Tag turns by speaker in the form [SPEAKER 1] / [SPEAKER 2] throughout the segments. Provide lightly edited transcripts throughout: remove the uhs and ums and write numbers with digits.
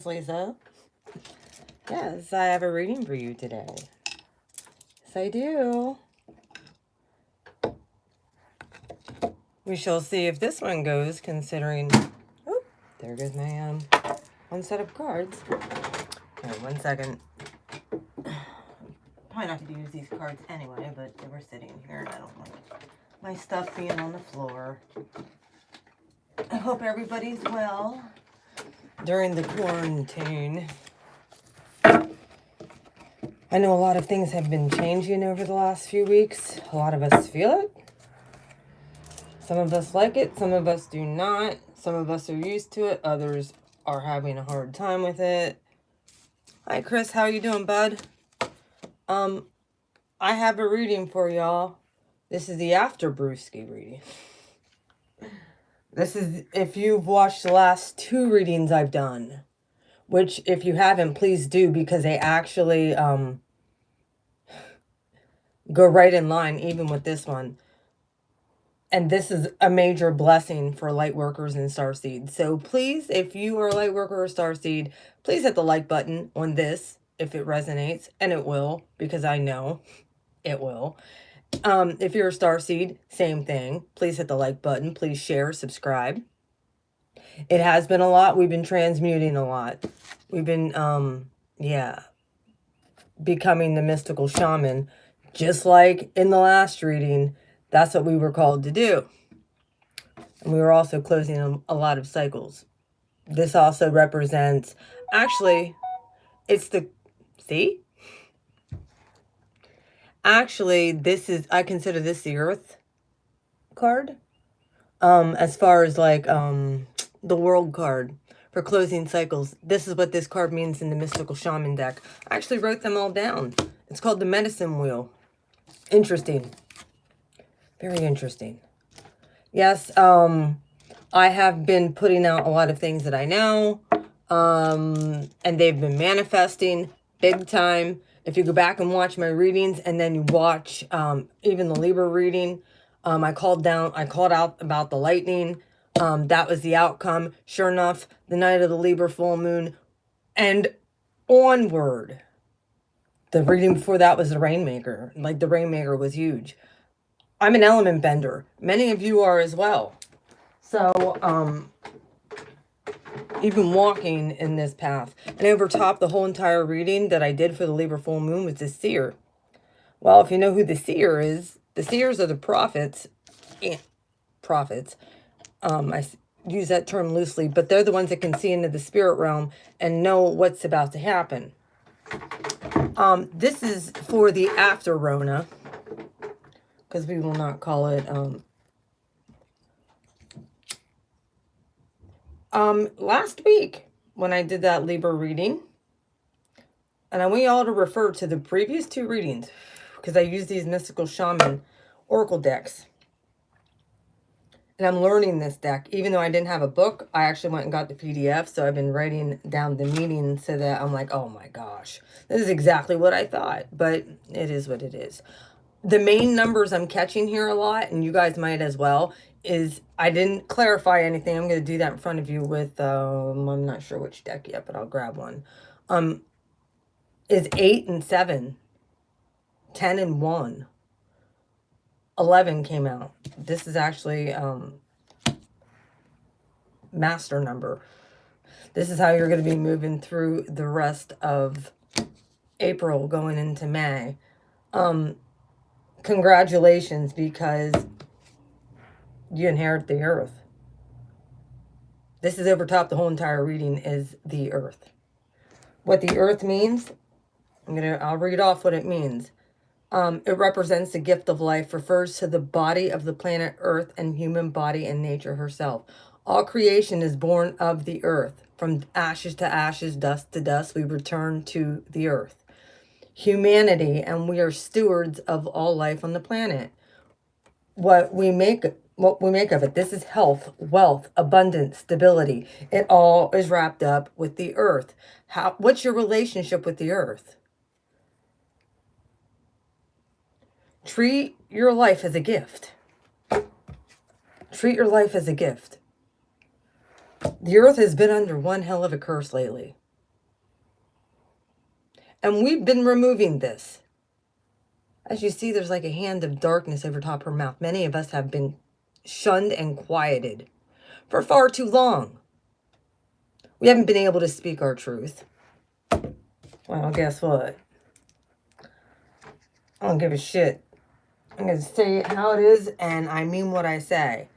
[SPEAKER 1] Lisa. Yes, I have a reading for you today. Yes, I do. We shall see if this one goes, considering... Oh, there goes my one set of cards. Wait, 1 second. Probably not going to use these cards anyway, but they were sitting here, and I don't like my stuff being on the floor. I hope everybody's well during the quarantine. I know a lot of things have been changing over the last few weeks. A lot of us feel it. Some of us like it, some of us do not. Some of us are used to it, others are having a hard time with it. Hi Chris, how you doing, bud? I have a reading for y'all. This is the after Brewski reading. This is if you've watched the last 2 readings I've done. Which, if you haven't, please do, because they actually go right in line, even with this one. And this is a major blessing for light workers and starseed. So please, if you are a light worker or starseed, please hit the like button on this if it resonates. And it will, because I know it will. If you're a starseed, same thing. Please hit the like button. Please share, subscribe. It has been a lot. We've been transmuting a lot. We've been, becoming the mystical shaman. Just like in the last reading, that's what we were called to do. And we were also closing a lot of cycles. This also represents, actually, it's the, see? Actually, this is, I consider this the Earth card. As far as like, the World card for closing cycles. This is what this card means in the Mystical Shaman deck. I actually wrote them all down. It's called the Medicine Wheel. Interesting. Very interesting. Yes, I have been putting out a lot of things that I know, and they've been manifesting big time. If you go back and watch my readings, and then you watch even the Libra reading, I called out about the lightning. That was the outcome. Sure enough, the night of the Libra full moon, and onward. The reading before that was the Rainmaker. Like, the Rainmaker was huge. I'm an element bender. Many of you are as well. So, even walking in this path. And over top the whole entire reading that I did for the Libra full moon was the seer. Well, if you know who the seer is, the seers are the prophets. Prophets. I use that term loosely, but they're the ones that can see into the spirit realm and know what's about to happen. This is for the after Rona, because we will not call it, last week when I did that Libra reading, and I want y'all to refer to the previous 2 readings, because I use these Mystical Shaman Oracle decks. And I'm learning this deck. Even though I didn't have a book, I actually went and got the PDF. So I've been writing down the meaning so that I'm like, oh my gosh, this is exactly what I thought. But it is what it is. The main numbers I'm catching here a lot, and you guys might as well, is I didn't clarify anything. I'm going to do that in front of you with, I'm not sure which deck yet, but I'll grab one. Is 8 and 7, 10 and 1. 11 came out. This is actually master number. This is how you're going to be moving through the rest of April going into May. Congratulations, because you inherit the earth. This is over top the whole entire reading is the earth. What the earth means, I'll read off what it means. It represents the gift of life, refers to the body of the planet Earth and human body and nature herself. All creation is born of the earth. From ashes to ashes, dust to dust, we return to the earth. Humanity, and we are stewards of all life on the planet. What we make of it, this is health, wealth, abundance, stability. It all is wrapped up with the earth. What's your relationship with the earth? Treat your life as a gift. Treat your life as a gift. The earth has been under one hell of a curse lately. And we've been removing this. As you see, there's like a hand of darkness over top her mouth. Many of us have been shunned and quieted for far too long. We haven't been able to speak our truth. Well, guess what? I don't give a shit. I'm going to say it how it is, and I mean what I say.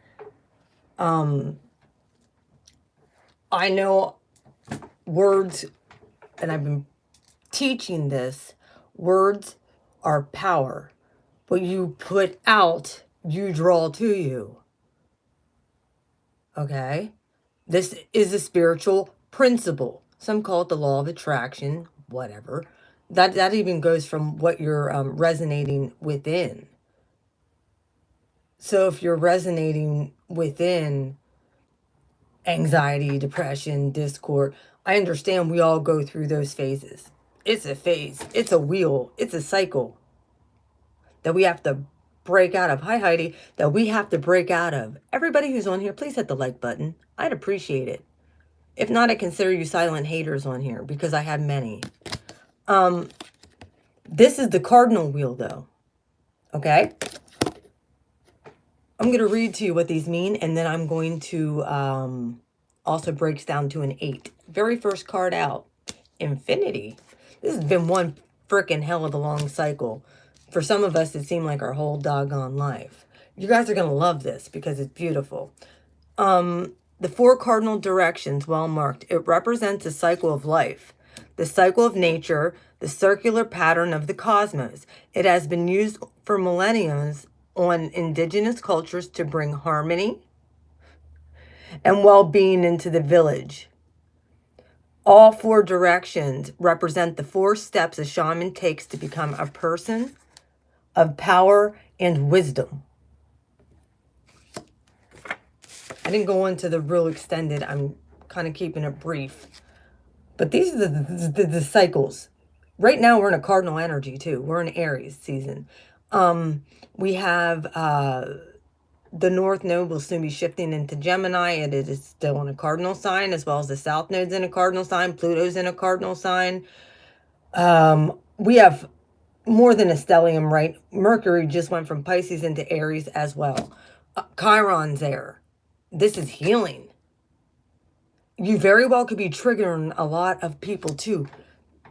[SPEAKER 1] I know words, and I've been teaching this, words are power. What you put out, you draw to you. Okay? This is a spiritual principle. Some call it the law of attraction, whatever. That even goes from what you're resonating within. So if you're resonating within anxiety, depression, discord, I understand we all go through those phases. It's a phase. It's a wheel. It's a cycle that we have to break out of. Hi, Heidi. That we have to break out of. Everybody who's on here, please hit the like button. I'd appreciate it. If not, I consider you silent haters on here because I have many. This is the cardinal wheel, though. Okay? I'm going to read to you what these mean, and then I'm going to also breaks down to an 8. Very first card out, Infinity. This has been one freaking hell of a long cycle. For some of us, it seemed like our whole doggone life. You guys are going to love this because it's beautiful. The 4 cardinal directions, well marked. It represents a cycle of life, the cycle of nature, the circular pattern of the cosmos. It has been used for millennia on indigenous cultures to bring harmony and well-being into the village. All 4 directions represent the 4 steps a shaman takes to become a person of power and wisdom. I didn't go into the real extended. I'm kind of keeping it brief. But these are the cycles. Right now, we're in a cardinal energy, too. We're in Aries season. We have the North Node will soon be shifting into Gemini. It is still in a cardinal sign, as well as the South Node's in a cardinal sign. Pluto's in a cardinal sign. We have more than a stellium, right? Mercury just went from Pisces into Aries as well. Chiron's there. This is healing. You very well could be triggering a lot of people too,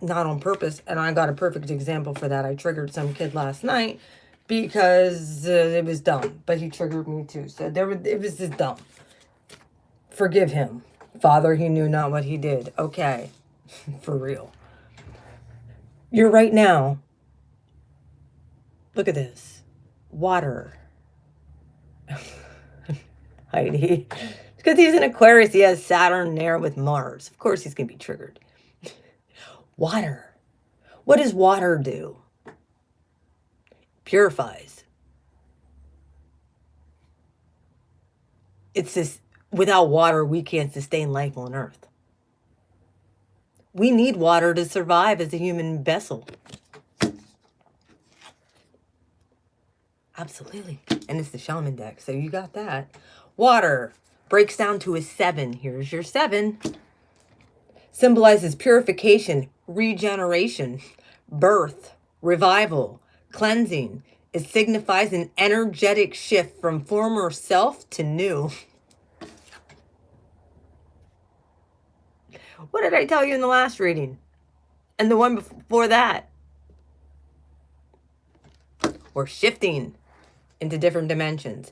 [SPEAKER 1] not on purpose. And I got a perfect example for that. I triggered some kid last night because it was dumb, but he triggered me too. So it was just dumb. Forgive him. Father, he knew not what he did. Okay, for real. You're right now. Look at this. Water. Heidi. Because he's in Aquarius, he has Saturn there with Mars. Of course he's going to be triggered. Water. What does water do? Purifies. It's this, without water, we can't sustain life on Earth. We need water to survive as a human vessel. Absolutely. And it's the shaman deck, so you got that. Water breaks down to a 7. Here's your 7. Symbolizes purification, regeneration, birth, revival, cleansing. It signifies an energetic shift from former self to new. What did I tell you in the last reading? And the one before that? We're shifting into different dimensions.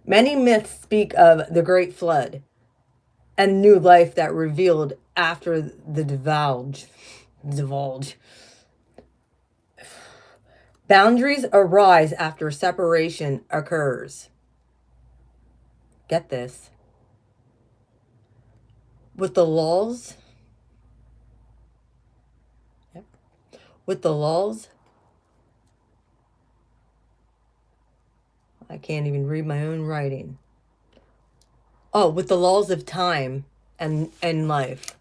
[SPEAKER 1] Many myths speak of the Great Flood and new life that revealed after the divulge. Boundaries arise after separation occurs. Get this. With the lulls, with the lulls, I can't even read my own writing. Oh, with the lulls of time and life.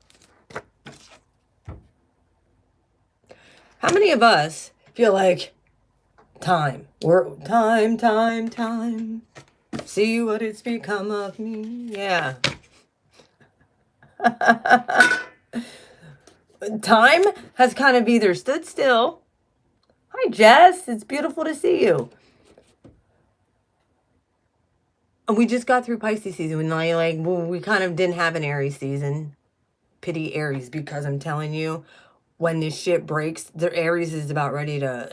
[SPEAKER 1] How many of us feel like time? We're time. See what it's become of me. Yeah. Time has kind of either stood still. Hi, Jess. It's beautiful to see you. And we just got through Pisces season. And we kind of didn't have an Aries season. Pity Aries, because I'm telling you, when this shit breaks, the Aries is about ready to...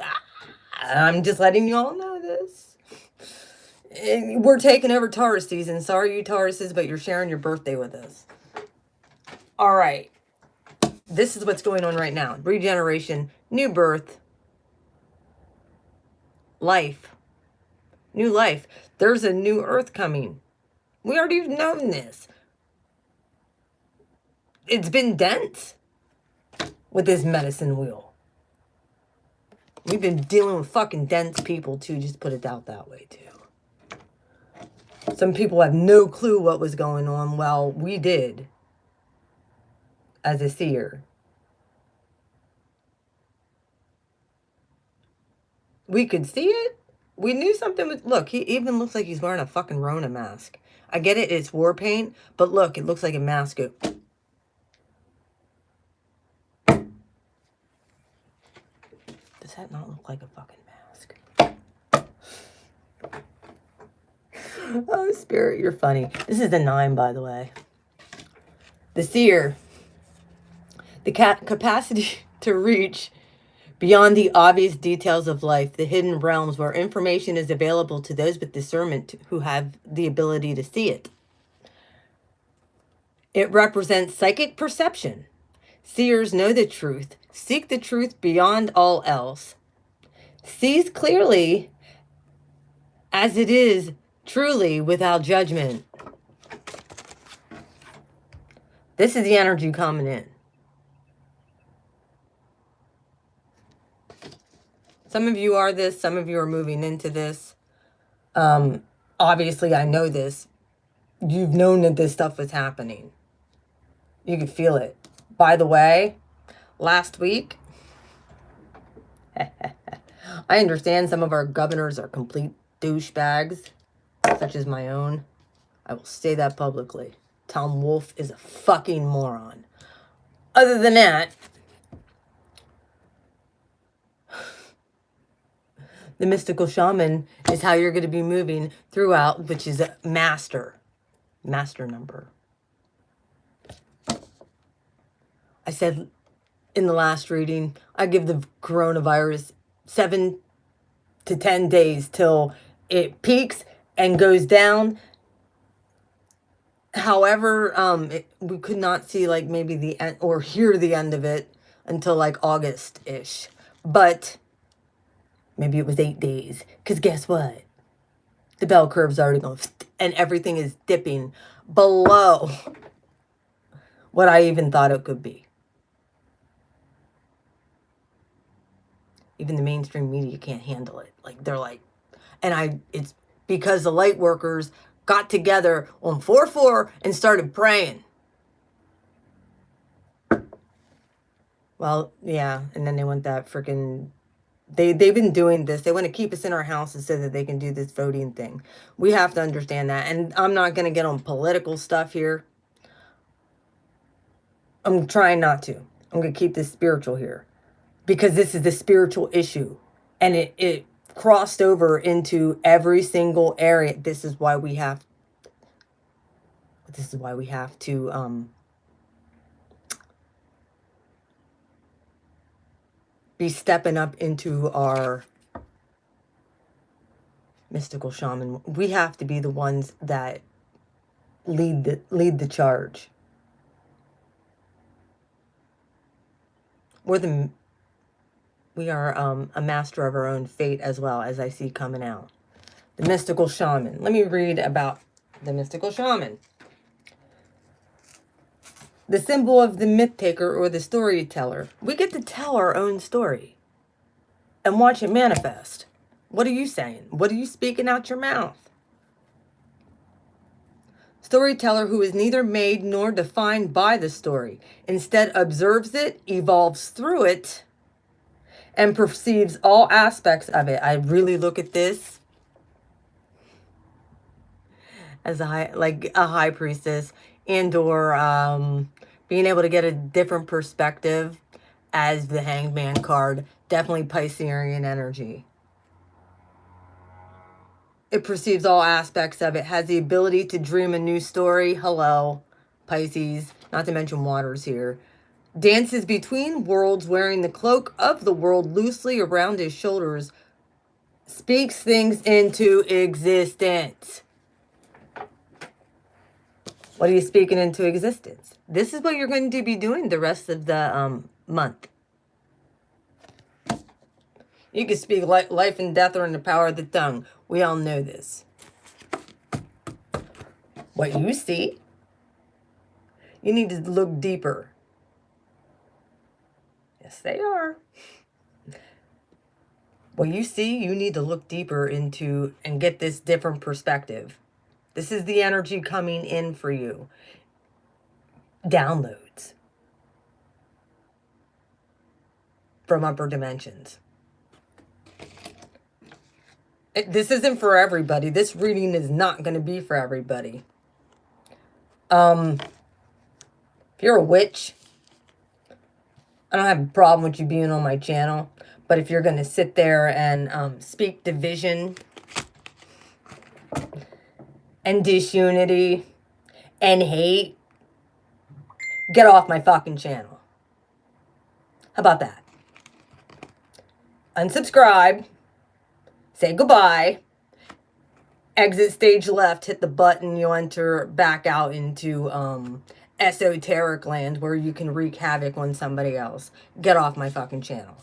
[SPEAKER 1] I'm just letting you all know this. We're taking over Taurus season. Sorry, you Tauruses, but you're sharing your birthday with us. All right. This is what's going on right now. Regeneration, new birth, life, new life. There's a new earth coming. We already known this. It's been dense with this medicine wheel. We've been dealing with fucking dense people too, just put it out that way too. Some people have no clue what was going on. Well, we did as a seer. We could see it. We knew something was... Look, he even looks like he's wearing a fucking Rona mask. I get it, it's war paint, but look, it looks like a mask. Does that not look like a fucking mask? Oh, Spirit, you're funny. This is the 9, by the way. The seer. The capacity to reach beyond the obvious details of life, the hidden realms where information is available to those with discernment who have the ability to see it. It represents psychic perception. Seers know the truth, seek the truth beyond all else, sees clearly as it is, truly without judgment. This is the energy coming in. Some of you are this, some of you are moving into this. Obviously, I know this. You've known that this stuff was happening. You could feel it. By the way, last week, I understand some of our governors are complete douchebags, such as my own. I will say that publicly. Tom Wolfe is a fucking moron. Other than that, the mystical shaman is how you're going to be moving throughout, which is a master number. I said in the last reading, I give the coronavirus 7 to 10 days till it peaks and goes down. However, we could not see like maybe the end or hear the end of it until like August-ish. But maybe it was 8 days. Because guess what? The bell curve's already going and everything is dipping below what I even thought it could be. Even the mainstream media can't handle it. Like, they're like, it's because the light workers got together on 4/4 and started praying. Well, yeah, and then they want that freaking... They've been doing this. They want to keep us in our houses so that they can do this voting thing. We have to understand that. And I'm not going to get on political stuff here. I'm trying not to. I'm going to keep this spiritual here. Because this is the spiritual issue. And it crossed over into every single area. This is why we have to be stepping up into our mystical shaman. We have to be the ones that lead the charge. We are a master of our own fate as well, as I see coming out. The mystical shaman. Let me read about the mystical shaman. The symbol of the myth taker or the storyteller. We get to tell our own story and watch it manifest. What are you saying? What are you speaking out your mouth? Storyteller who is neither made nor defined by the story. Instead observes it, evolves through it, and perceives all aspects of it. I really look at this as a high priestess, and or being able to get a different perspective as the Hanged Man card. Definitely Piscean energy. It perceives all aspects of it. Has the ability to dream a new story. Hello, Pisces. Not to mention waters here. Dances between worlds wearing the cloak of the world loosely around his shoulders. Speaks things into existence. What are you speaking into existence? This is what you're going to be doing the rest of the month. You can speak life and death are in the power of the tongue. We all know this. What you see, you need to look deeper. Yes, they are. What you see, you need to look deeper into and get this different perspective. This is the energy coming in for you. Downloads from upper dimensions. This isn't for everybody. This reading is not going to be for everybody. If you're a witch, I don't have a problem with you being on my channel. But if you're going to sit there and speak division and disunity and hate, get off my fucking channel. How about that? Unsubscribe. Say goodbye. Exit stage left. Hit the button. You'll enter back out into esoteric land where you can wreak havoc on somebody else. Get off my fucking channel.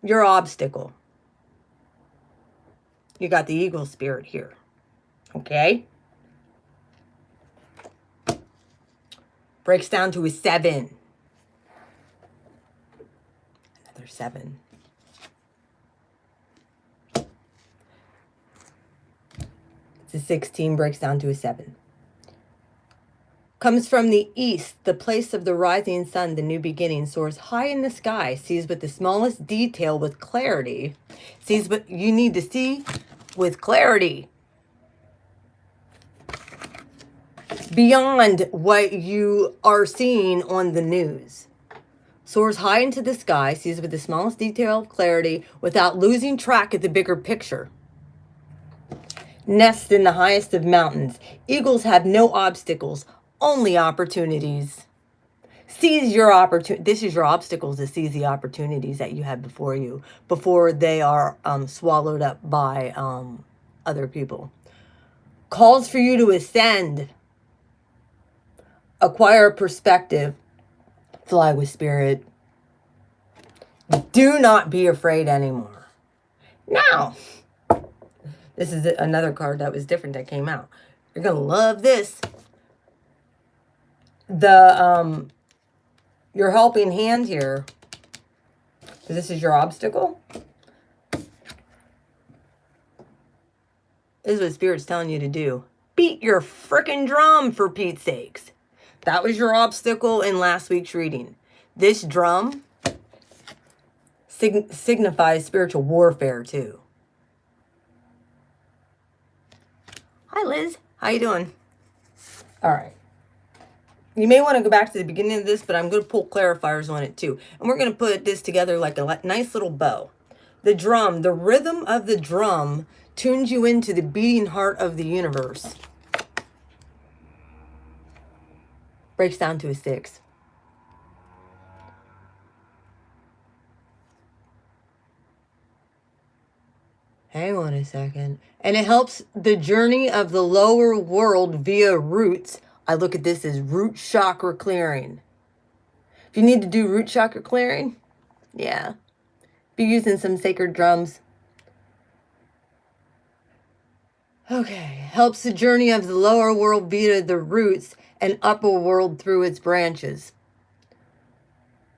[SPEAKER 1] Your obstacle. You got the eagle spirit here. Okay? Breaks down to a 7. Another 7. It's a 16, breaks down to a 7. Comes from the east, the place of the rising sun, the new beginning, soars high in the sky, sees with the smallest detail with clarity, sees what you need to see with clarity. Beyond what you are seeing on the news. Soars high into the sky, sees with the smallest detail of clarity, without losing track of the bigger picture. Nests in the highest of mountains. Eagles have no obstacles, only opportunities. Seize your opportunity. This is your obstacles, to seize the opportunities that you have before you, before they are swallowed up by other people. Calls for you to ascend. Acquire perspective. Fly with spirit. Do not be afraid anymore. Now, this is another card that was different that came out. You're going to love this. Your helping hand here. This is your obstacle. This is what Spirit's telling you to do. Beat your frickin' drum, for Pete's sakes. That was your obstacle in last week's reading. This drum signifies spiritual warfare too. Hi, Liz. How you doing? All right. You may want to go back to the beginning of this, but I'm going to pull clarifiers on it too. And we're going to put this together like a nice little bow. The drum, the rhythm of the drum tunes you into the beating heart of the universe. Breaks down to a 6. Hang on a second. And it helps the journey of the lower world via roots. I look at this as root chakra clearing. If you need to do root chakra clearing, yeah, be using some sacred drums. Okay, helps the journey of the lower world via the roots and upper world through its branches.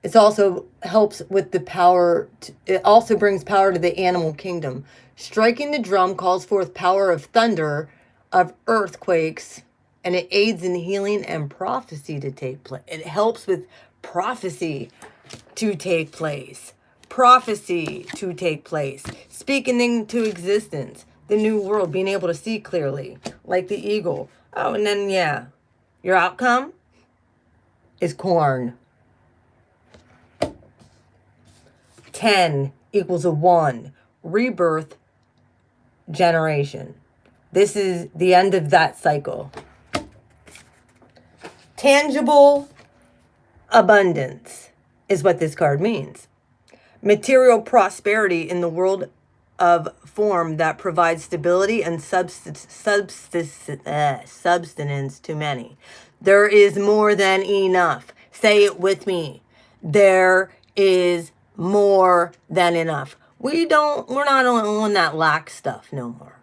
[SPEAKER 1] It also helps with the power. It also brings power to the animal kingdom. Striking the drum calls forth power of thunder, of earthquakes, and it aids in healing and prophecy to take place. It helps with prophecy to take place. Prophecy to take place. Speaking into existence. The new world, being able to see clearly, like the eagle. Oh, and then, yeah, your outcome. is corn. 10 equals a 1. Rebirth, generation. This is the end of that cycle. Tangible abundance is what this card means. Material prosperity in the world of form that provides stability and substance to many. There is more than enough. Say it with me. There is more than enough. We're not on that lack stuff no more.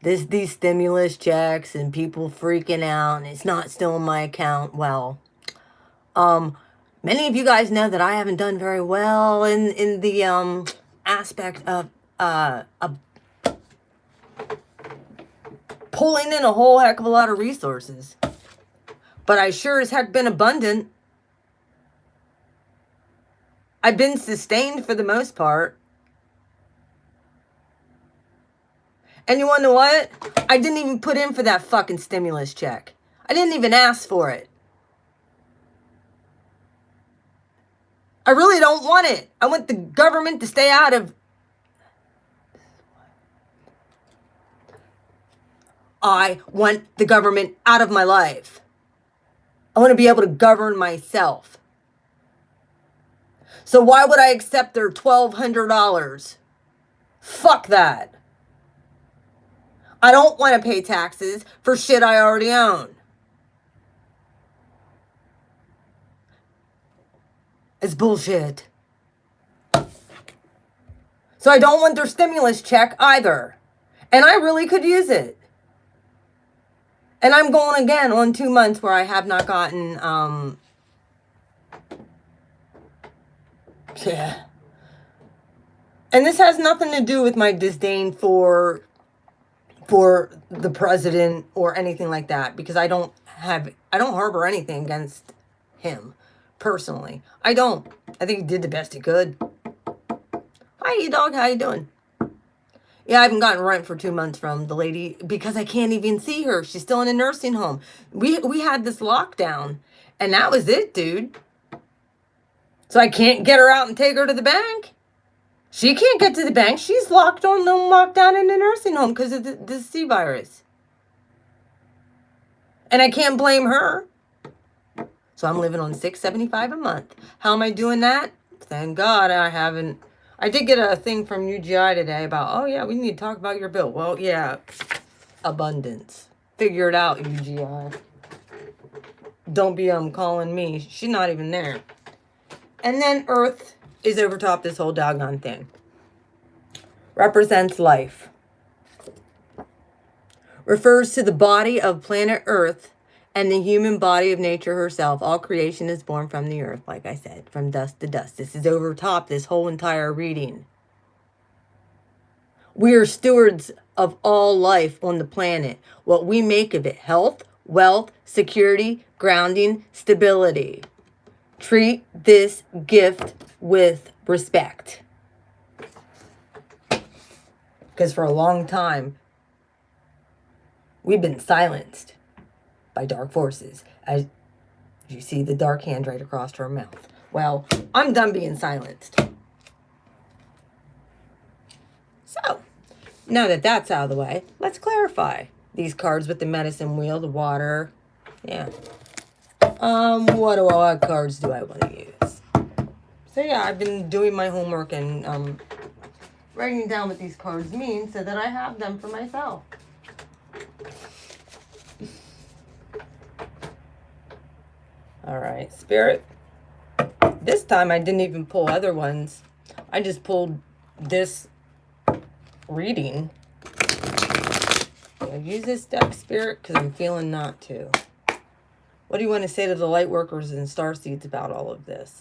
[SPEAKER 1] These stimulus checks and people freaking out and it's not still in my account. Well, many of you guys know that I haven't done very well in the aspect of pulling in a whole heck of a lot of resources. But I sure as heck been abundant. I've been sustained for the most part. And you want to know what? I didn't even put in for that fucking stimulus check. I didn't even ask for it. I really don't want it. I want the government to stay out of... I want the government out of my life. I want to be able to govern myself. So why would I accept their $1,200? Fuck that. I don't want to pay taxes for shit I already own. It's bullshit. So I don't want their stimulus check either. And I really could use it. And I'm going again on 2 months where I have not gotten, yeah. And this has nothing to do with my disdain for the president or anything like that, because I don't harbor anything against him personally. I don't. I think he did the best he could. Hi, you dog. How you doing? Yeah, I haven't gotten rent for 2 months from the lady because I can't even see her. She's still in a nursing home. We had this lockdown, and that was it, dude. So I can't get her out and take her to the bank. She can't get to the bank. She's locked down in the nursing home because of the C virus. And I can't blame her. So I'm living on $675 a month. How am I doing that? Thank God I haven't. I did get a thing from UGI today about, oh yeah, we need to talk about your bill. Well, yeah, abundance. Figure it out, UGI. Don't be calling me. She's not even there. And then Earth is over top this whole doggone thing. Represents life. Refers to the body of planet Earth and the human body of nature herself. All creation is born from the earth, like I said, from dust to dust. This is over top this whole entire reading. We are stewards of all life on the planet. What we make of it: health, wealth, security, grounding, stability. Treat this gift with respect. Because for a long time, we've been silenced by dark forces. As you see the dark hand right across her mouth. Well, I'm done being silenced. So, now that that's out of the way, let's clarify these cards with the medicine wheel, the water. Yeah. What cards do I want to use? So yeah, I've been doing my homework and writing down what these cards mean so that I have them for myself. All right, Spirit. This time I didn't even pull other ones. I just pulled this reading. I use this deck, Spirit, because I'm feeling not to. What do you want to say to the light workers and starseeds about all of this?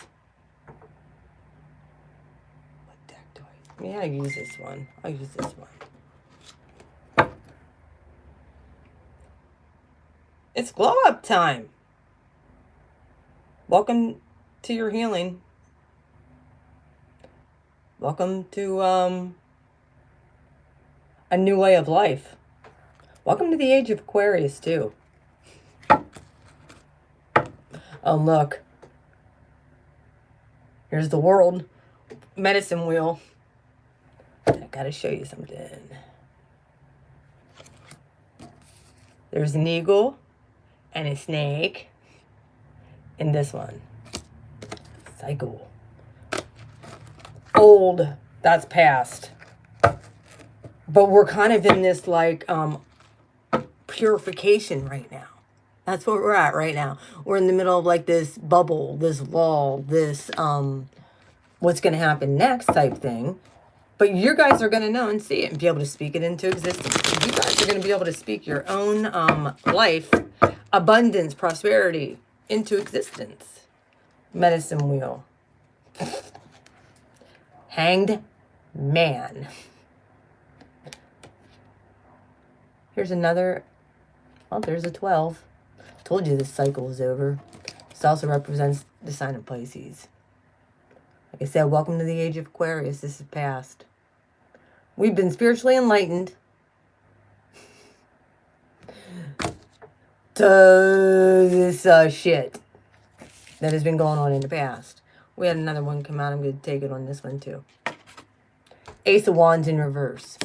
[SPEAKER 1] What deck do I use? Yeah, I use this one. I'll use this one. It's glow up time. Welcome to your healing. Welcome to a new way of life. Welcome to the age of Aquarius too. Oh, look. Here's the world medicine wheel. I gotta show you something. There's an eagle and a snake in this one. Cycle. Old. That's past. But we're kind of in this like purification right now. That's where we're at right now. We're in the middle of like this bubble, this wall, this what's going to happen next type thing. But you guys are going to know and see it and be able to speak it into existence. You guys are going to be able to speak your own life, abundance, prosperity into existence. Medicine wheel. Hanged man. Here's another. Oh, there's a 12. Told you this cycle is over. This also represents the sign of Pisces. Like I said, welcome to the age of Aquarius. This is past. We've been spiritually enlightened to this shit that has been going on in the past. We had another one come out. I'm going to take it on this one too. Ace of Wands in reverse.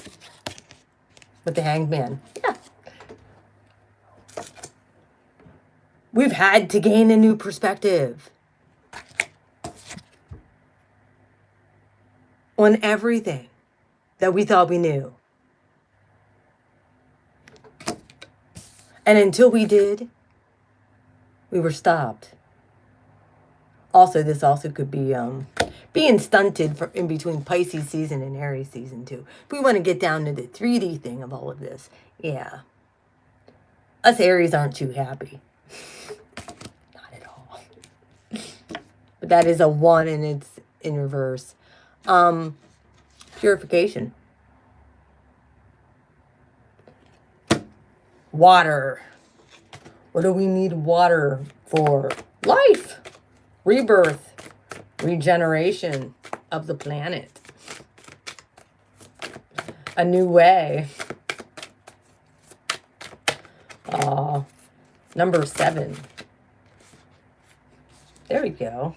[SPEAKER 1] With the Hanged Man. Yeah. We've had to gain a new perspective on everything that we thought we knew. And until we did, we were stopped. Also, this also could be being stunted in between Pisces season and Aries season too. If we want to get down to the 3D thing of all of this, yeah. Us Aries aren't too happy. Not at all. But that is a 1 and it's in reverse. Purification. Water. What do we need water for? Life. Rebirth. Regeneration of the planet. A new way. Number 7. There we go.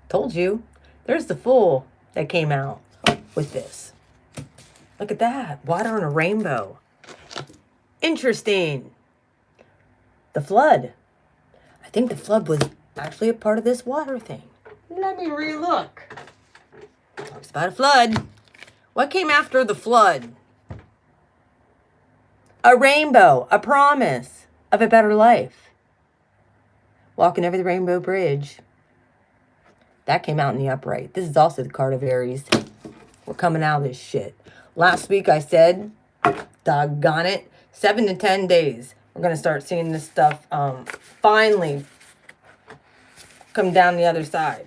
[SPEAKER 1] Told you. There's the Fool that came out with this. Look at that. Water on a rainbow. Interesting. The flood. I think the flood was actually a part of this water thing. Let me re-look. Talks about a flood. What came after the flood? A rainbow. A promise of a better life. Walking over the rainbow bridge. That came out in the upright. This is also the card of Aries. We're coming out of this shit. Last week I said, doggone it, 7 to 10 days. We're going to start seeing this stuff finally come down the other side.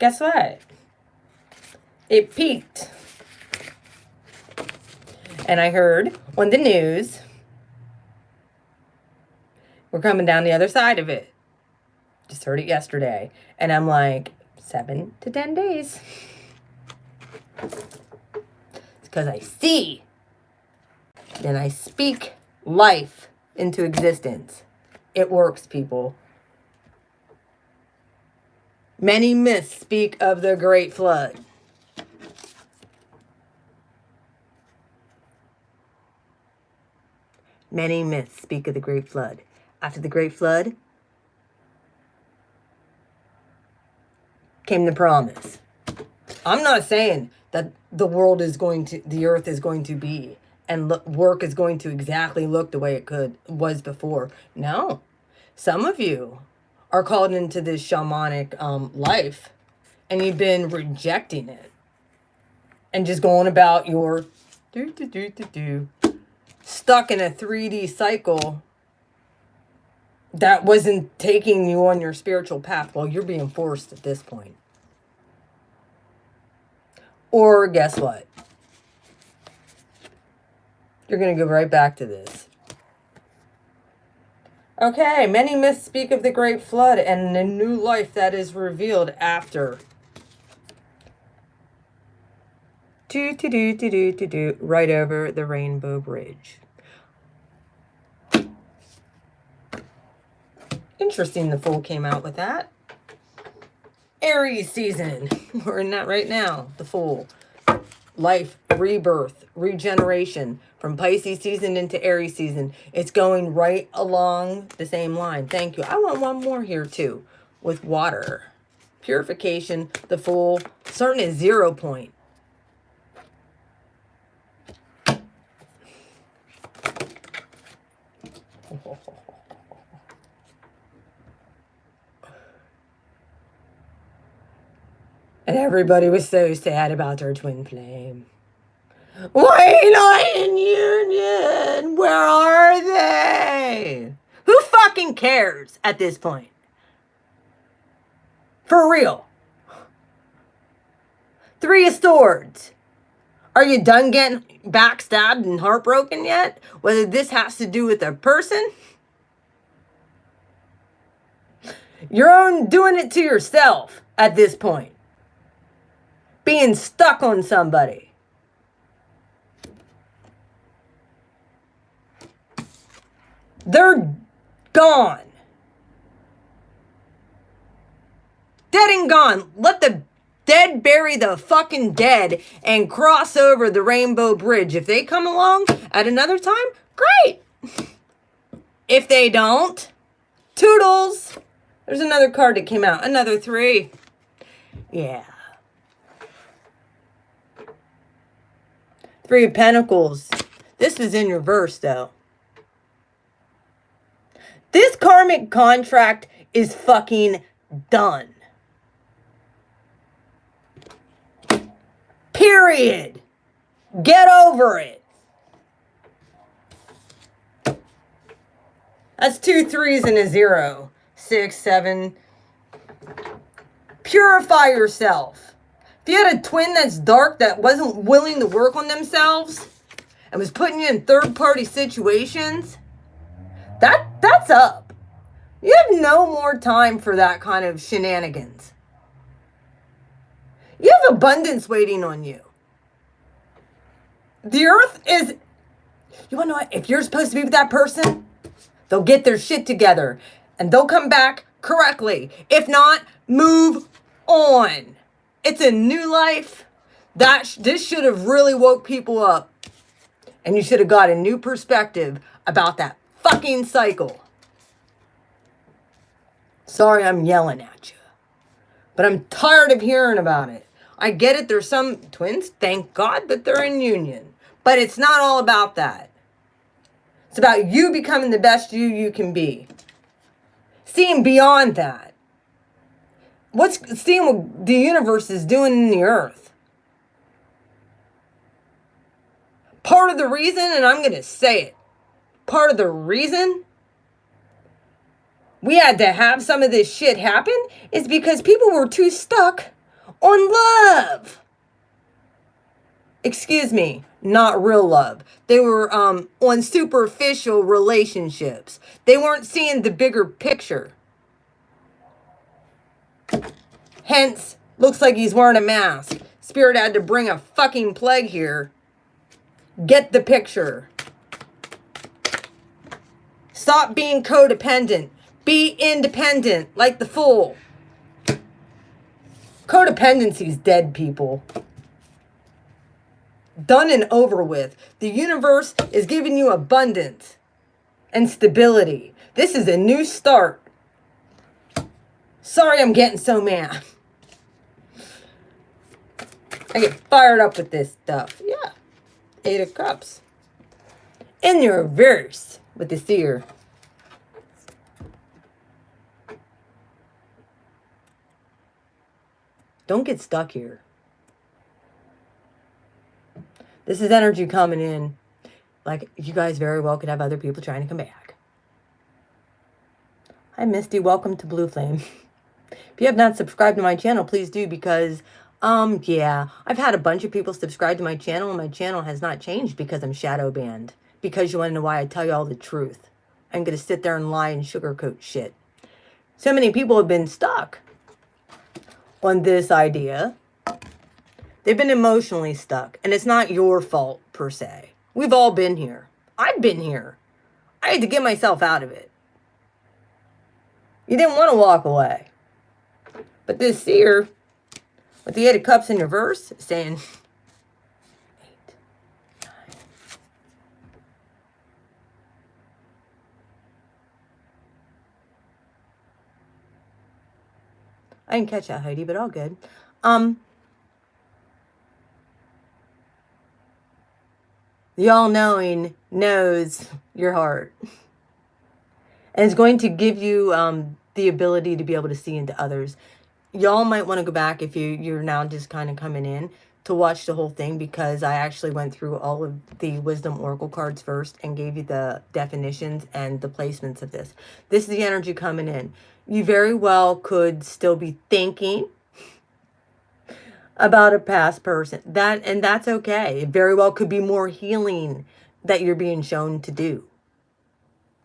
[SPEAKER 1] Guess what? It peaked. And I heard on the news, we're coming down the other side of it. Just heard it yesterday. And I'm like, 7 to 10 days. It's because I see. And I speak life into existence. It works, people. Many myths speak of the Great Flood. Many myths speak of the Great Flood. After the Great Flood came the promise. I'm not saying that the world is going to, the earth is going to be, and work is going to exactly look the way it was before. No. Some of you are called into this shamanic life, and you've been rejecting it. And just going about your stuck in a 3D cycle that wasn't taking you on your spiritual path. Well, you're being forced at this point. Or guess what? You're going to go right back to this. Okay, many myths speak of the Great Flood and the new life that is revealed after. Right over the Rainbow Bridge. Interesting the Fool came out with that. Aries season. We're in that right now. The Fool. Life, rebirth, regeneration. From Pisces season into Aries season. It's going right along the same line. Thank you. I want one more here too. With water. Purification. The Fool. Starting at 0 point. And everybody was so sad about their twin flame. Why not in union? Where are they? Who fucking cares at this point? For real. 3 of Swords. Are you done getting backstabbed and heartbroken yet? Whether this has to do with a person? You're doing it to yourself at this point. Being stuck on somebody. They're gone. Dead and gone. Let the dead bury the fucking dead and cross over the Rainbow Bridge. If they come along at another time, great. If they don't, toodles. There's another card that came out. Another 3. Yeah. 3 of Pentacles. This is in reverse, though. This karmic contract is fucking done. Period. Get over it. That's 2 3s and a 0. 6, 7. Purify yourself. If you had a twin that's dark that wasn't willing to work on themselves and was putting you in third-party situations, that's up. You have no more time for that kind of shenanigans. You have abundance waiting on you. The earth is... You want to know what? If you're supposed to be with that person, they'll get their shit together and they'll come back correctly. If not, move on. It's a new life. This should have really woke people up. And you should have got a new perspective about that fucking cycle. Sorry I'm yelling at you. But I'm tired of hearing about it. I get it. There's some twins. Thank God that they're in union. But it's not all about that. It's about you becoming the best you can be. Seeing beyond that. Seeing what the universe is doing in the earth. Part of the reason, and I'm going to say it, part of the reason we had to have some of this shit happen is because people were too stuck on love. Excuse me, not real love. They were on superficial relationships. They weren't seeing the bigger picture. Hence, looks like he's wearing a mask. Spirit had to bring a fucking plague here. Get the picture. Stop being codependent. Be independent, like the Fool. Codependency's dead, people. Done and over with. The universe is giving you abundance and stability. This is a new start. Sorry I'm getting so mad. I get fired up with this stuff. Yeah. 8 of Cups. In the reverse with the Seer. Don't get stuck here. This is energy coming in. Like, you guys very well could have other people trying to come back. Hi, Misty. Welcome to Blue Flame. If you have not subscribed to my channel, please do, because, yeah, I've had a bunch of people subscribe to my channel, and my channel has not changed because I'm shadow banned. Because you want to know why I tell you all the truth. I'm going to sit there and lie and sugarcoat shit. So many people have been stuck on this idea They've been emotionally stuck, and it's not your fault per se. We've all been here. I've been here. I had to get myself out of it. You didn't want to walk away. But this seer, with the 8 of Cups in reverse, saying, 8, 9. I didn't catch that, Heidi, but all good. The all-knowing knows your heart. And it's going to give you the ability to be able to see into others. Y'all might want to go back if you're now just kind of coming in to watch the whole thing, because I actually went through all of the Wisdom Oracle cards first and gave you the definitions and the placements of this. This is the energy coming in. You very well could still be thinking about a past person. And that's okay. It very well could be more healing that you're being shown to do.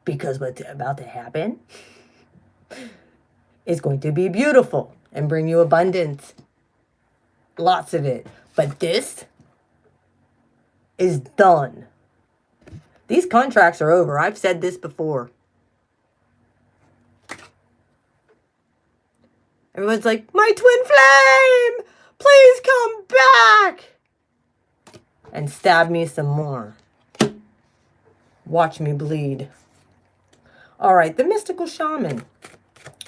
[SPEAKER 1] Because what's about to happen is going to be beautiful and bring you abundance. Lots of it. But this is done. These contracts are over. I've said this before. Everyone's like, my twin flame, please come back. And stab me some more. Watch me bleed. All right, the mystical shaman,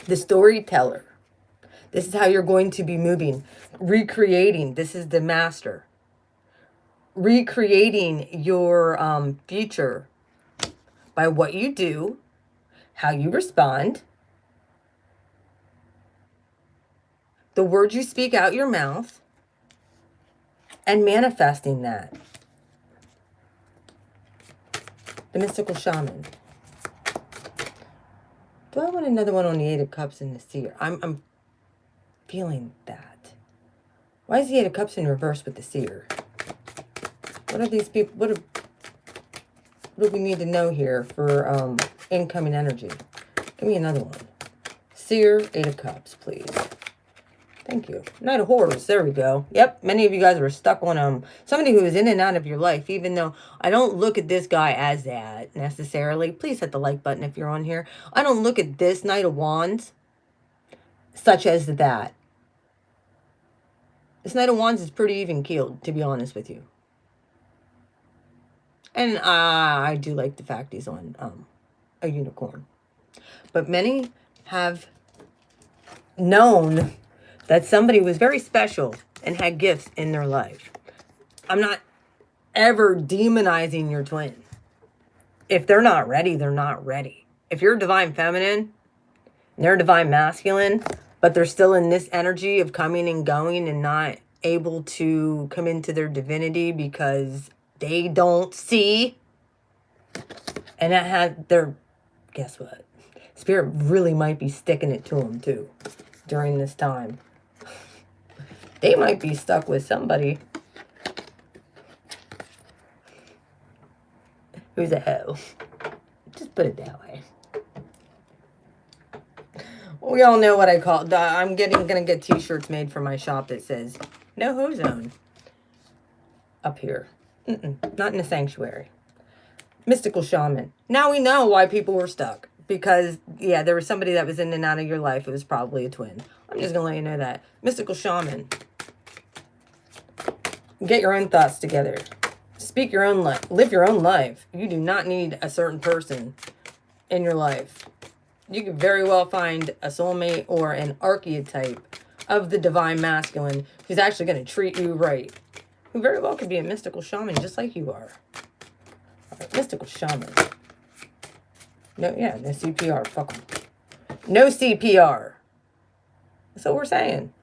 [SPEAKER 1] the storyteller. This is how you're going to be moving, recreating. This is the master. Recreating your future by what you do, how you respond, the words you speak out your mouth, and manifesting that. The mystical shaman. Do I want another one on the 8 of Cups in the seer? I'm feeling that. Why is the 8 of Cups in reverse with the seer? What are these people? What do we need to know here for incoming energy? Give me another one. Seer, 8 of Cups, please. Thank you. Knight of Horse. There we go. Yep. Many of you guys were stuck on somebody who is in and out of your life, even though I don't look at this guy as that necessarily. Please hit the like button if you're on here. I don't look at this Knight of Wands such as that. This Knight of Wands is pretty even keeled, to be honest with you. And I do like the fact he's on a unicorn. But many have known that somebody was very special and had gifts in their life. I'm not ever demonizing your twin. If they're not ready, they're not ready. If you're divine feminine and they're divine masculine, but they're still in this energy of coming and going and not able to come into their divinity because they don't see, and that had their, guess what? Spirit really might be sticking it to them too during this time. They might be stuck with somebody who's a hoe. Just put it that way. We all know what I call. I'm gonna get T-shirts made for my shop that says "No Hoe Zone" up here. Not in the sanctuary. Mystical shaman. Now we know why people were stuck. Because, yeah, there was somebody that was in and out of your life. It was probably a twin. I'm just going to let you know that. Mystical shaman. Get your own thoughts together. Speak your own life. Live your own life. You do not need a certain person in your life. You could very well find a soulmate or an archetype of the divine masculine who's actually going to treat you right. Who very well could be a mystical shaman just like you are. All right, mystical shaman. No, yeah, no CPR. Fuck them. No CPR. That's what we're saying.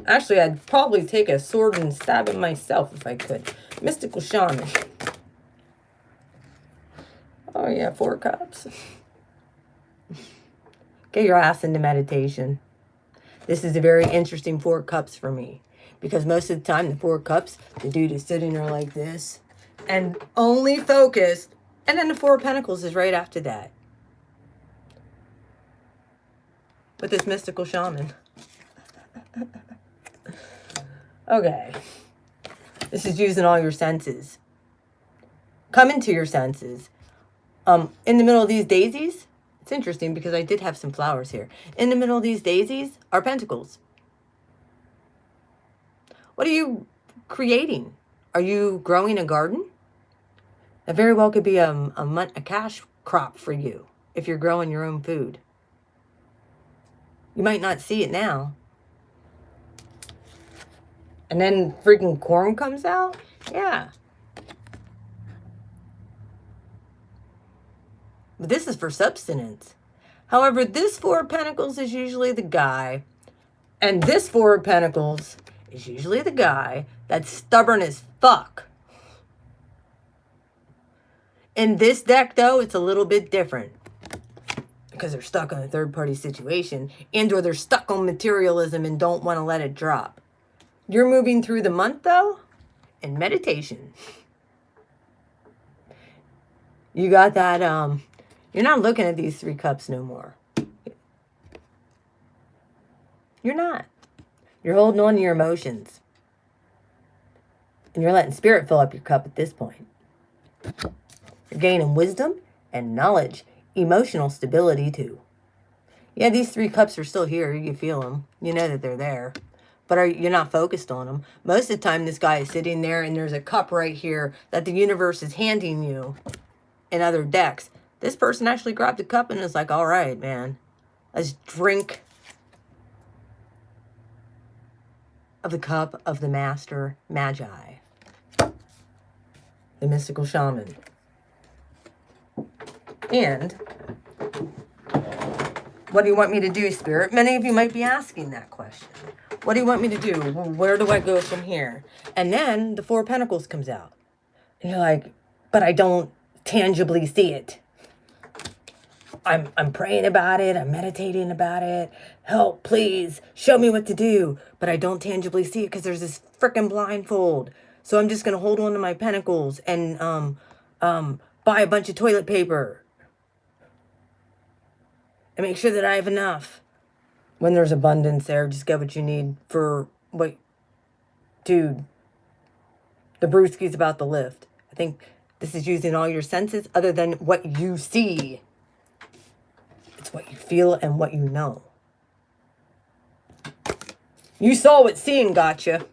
[SPEAKER 1] Actually, I'd probably take a sword and stab it myself if I could. Mystical shaman. Oh, yeah, 4 cups. Get your ass into meditation. This is a very interesting 4 cups for me. Because most of the time, the 4 cups, the dude is sitting there like this. And only focused. And then the 4 of Pentacles is right after that. With this mystical shaman. Okay. This is using all your senses. Come into your senses. In the middle of these daisies, it's interesting because I did have some flowers here. In the middle of these daisies are pentacles. What are you creating? Are you growing a garden? That very well could be a cash crop for you if you're growing your own food. You might not see it now. And then freaking corn comes out? Yeah. But this is for substance. However, this Four of Pentacles is usually the guy. And this Four of Pentacles is usually the guy that's stubborn as fuck. In this deck, though, it's a little bit different. Because they're stuck on a third-party situation. And or they're stuck on materialism and don't want to let it drop. You're moving through the month, though, in meditation. You got that, you're not looking at these 3 cups no more. You're not. You're holding on to your emotions. And you're letting spirit fill up your cup at this point. You're gaining wisdom and knowledge. Emotional stability, too. Yeah, these 3 cups are still here. You can feel them. You know that they're there. But you're not focused on them. Most of the time, this guy is sitting there, and there's a cup right here that the universe is handing you in other decks. This person actually grabbed the cup and is like, all right, man, let's drink of the cup of the master magi, the mystical shaman. And what do you want me to do, Spirit? Many of you might be asking that question. What do you want me to do? Where do I go from here? And then the Four of Pentacles comes out. And you're like, but I don't tangibly see it. I'm praying about it. I'm meditating about it. Help, please. Show me what to do. But I don't tangibly see it because there's this freaking blindfold. So I'm just going to hold on to my pentacles and buy a bunch of toilet paper. And make sure that I have enough. When there's abundance there, just get what you need for what... Dude, the brewski's about the lift. I think this is using all your senses other than what you see. It's what you feel and what you know. You saw what seeing got you.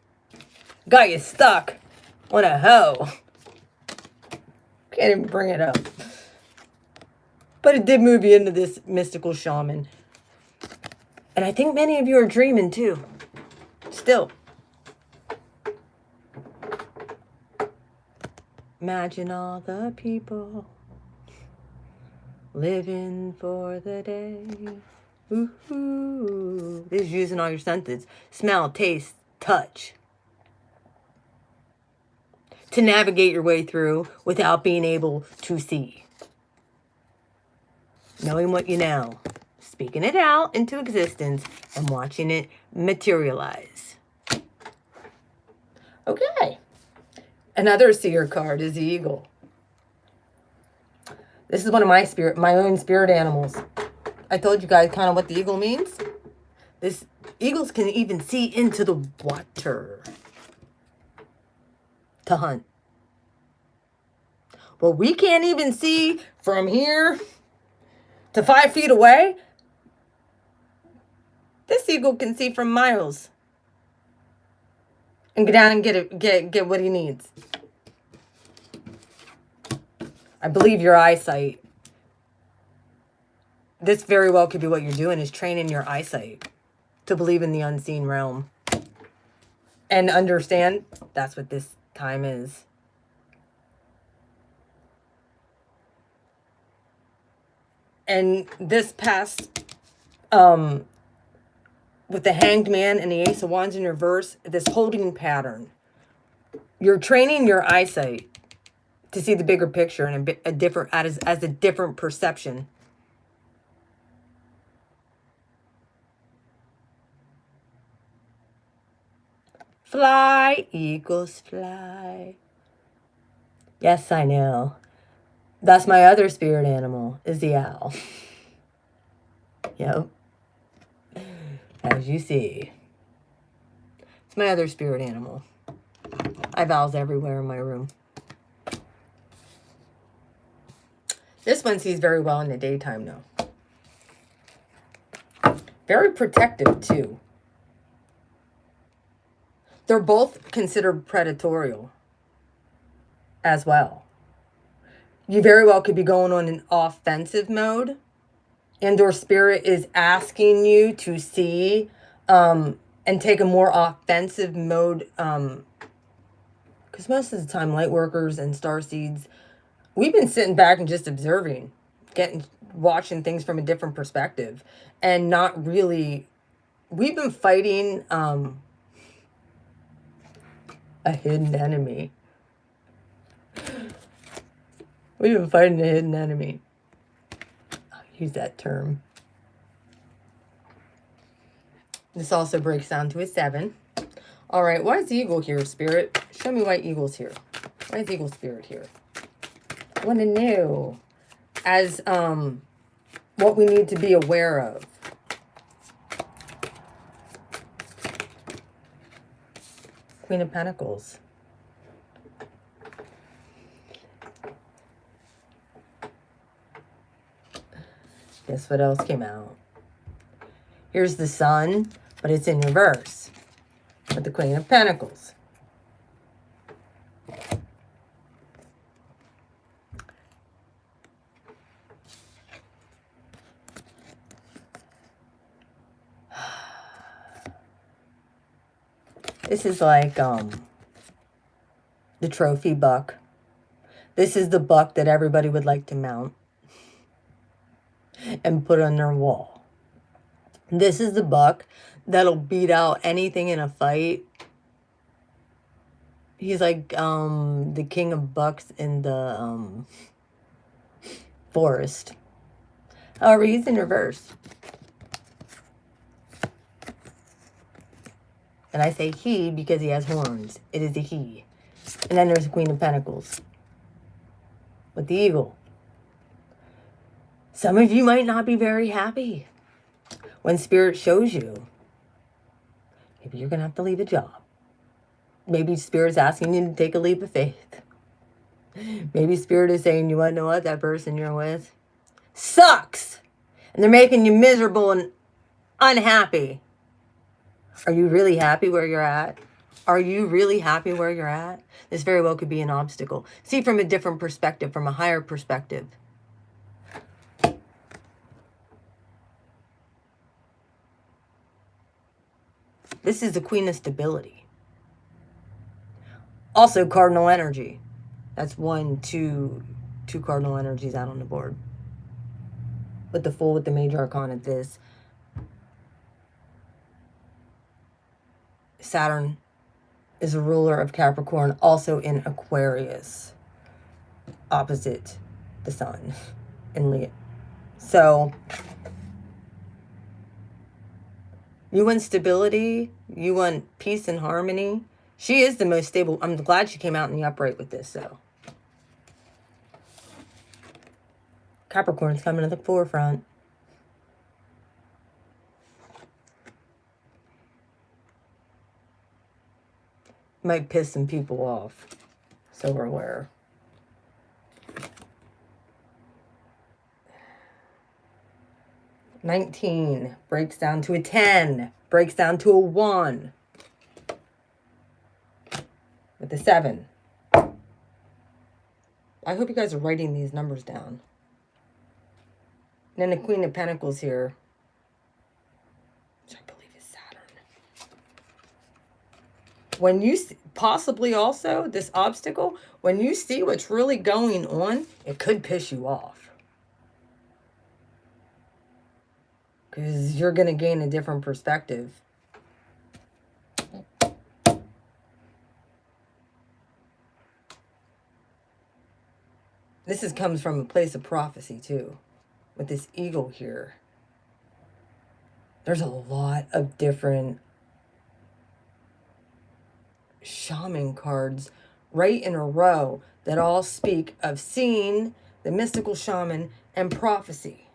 [SPEAKER 1] Got you stuck on a hoe. Can't even bring it up. But it did move you into this mystical shaman. And I think many of you are dreaming too. Still. Imagine all the people living for the day. Ooh. This is using all your senses. Smell, taste, touch. To navigate your way through without being able to see. Knowing what you know. Speaking it out into existence and watching it materialize. Okay. Another seer card is the eagle. This is one of my own spirit animals. I told you guys kind of what the eagle means. Eagles can even see into the water to hunt. Well, we can't even see from here to 5 feet away. This eagle can see from miles and go down and get what he needs. I believe your eyesight. This very well could be what you're doing, is training your eyesight to believe in the unseen realm. And understand that's what this time is. And this past, with the Hanged Man and the Ace of Wands in reverse, this holding pattern. You're training your eyesight to see the bigger picture and a different, as a different perception. Fly, eagles fly. Yes, I know. That's my other spirit animal, is the owl. Yep. As you see. It's my other spirit animal. I have owls everywhere in my room. This one sees very well in the daytime, though. Very protective, too. They're both considered predatorial as well. You very well could be going on an offensive mode, and or spirit is asking you to see and take a more offensive mode, because most of the time light workers and starseeds, we've been sitting back and just observing, watching things from a different perspective, and not really, we've been fighting a hidden enemy. We've been fighting a hidden enemy. I'll use that term. This also breaks down to a 7. All right, why is Eagle here, Spirit? Show me why Eagle's here. Why is Eagle Spirit here? I want to know as what we need to be aware of. Queen of Pentacles. Guess what else came out? Here's the Sun, but it's in reverse with the Queen of Pentacles. This is like the trophy buck. This is the buck that everybody would like to mount and put on their wall. This is the buck that'll beat out anything in a fight. He's like the king of bucks in the forest. However, he's in reverse. And I say he because he has horns. It is a he. And then there's the Queen of Pentacles with the eagle. Some of you might not be very happy when Spirit shows you. Maybe you're going to have to leave a job. Maybe Spirit's asking you to take a leap of faith. Maybe Spirit is saying, you want to know what? That person you're with sucks. And they're making you miserable and unhappy. Are you really happy where you're at? Are you really happy where you're at? This very well could be an obstacle. See from a different perspective, from a higher perspective. This is the Queen of Stability. Also cardinal energy. That's two cardinal energies out on the board. With the Fool, with the Major Arcana, this. Saturn is a ruler of Capricorn, also in Aquarius, opposite the Sun in Leo. So, you want stability, you want peace and harmony. She is the most stable. I'm glad she came out in the upright with this, though. Capricorn's coming to the forefront. Might piss some people off, so we're aware. $19 breaks down to a 10, breaks down to a 1 with a 7. I hope you guys are writing these numbers down. And then the Queen of Pentacles here, which I believe is Saturn. When you see, possibly also this obstacle, when you see what's really going on, it could piss you off. Because you're going to gain a different perspective. This comes from a place of prophecy too. With this eagle here. There's a lot of different shaman cards right in a row that all speak of seeing, the mystical shaman, and prophecy.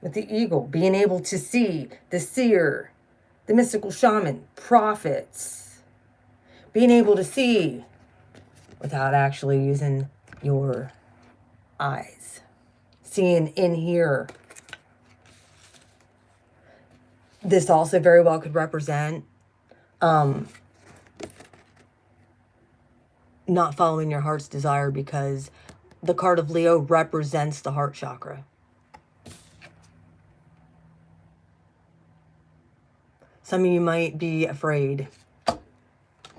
[SPEAKER 1] With the eagle, being able to see, the seer, the mystical shaman, prophets. being able to see without actually using your eyes. Seeing in here. This also very well could represent not following your heart's desire, because the card of Leo represents the heart chakra. Some of you might be afraid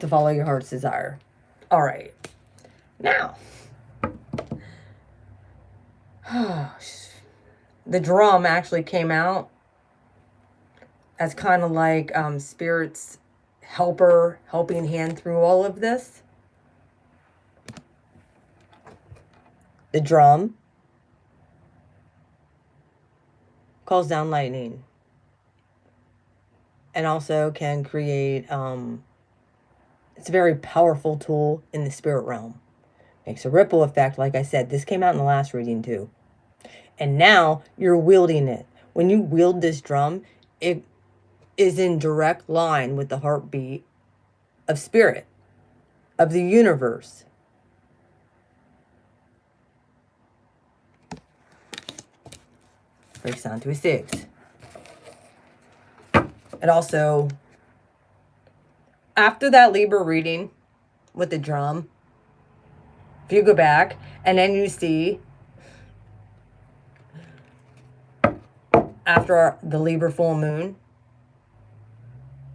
[SPEAKER 1] to follow your heart's desire. All right. Now, the drum actually came out as kind of like Spirit's helping hand through all of this. The drum calls down lightning and also can create, it's a very powerful tool in the spirit realm. Makes a ripple effect. Like I said, this came out in the last reading too. And now you're wielding it. When you wield this drum, it is in direct line with the heartbeat of spirit, of the universe. Breaks down to a 6. And also, after that Libra reading with the drum, if you go back and then you see after the Libra full moon,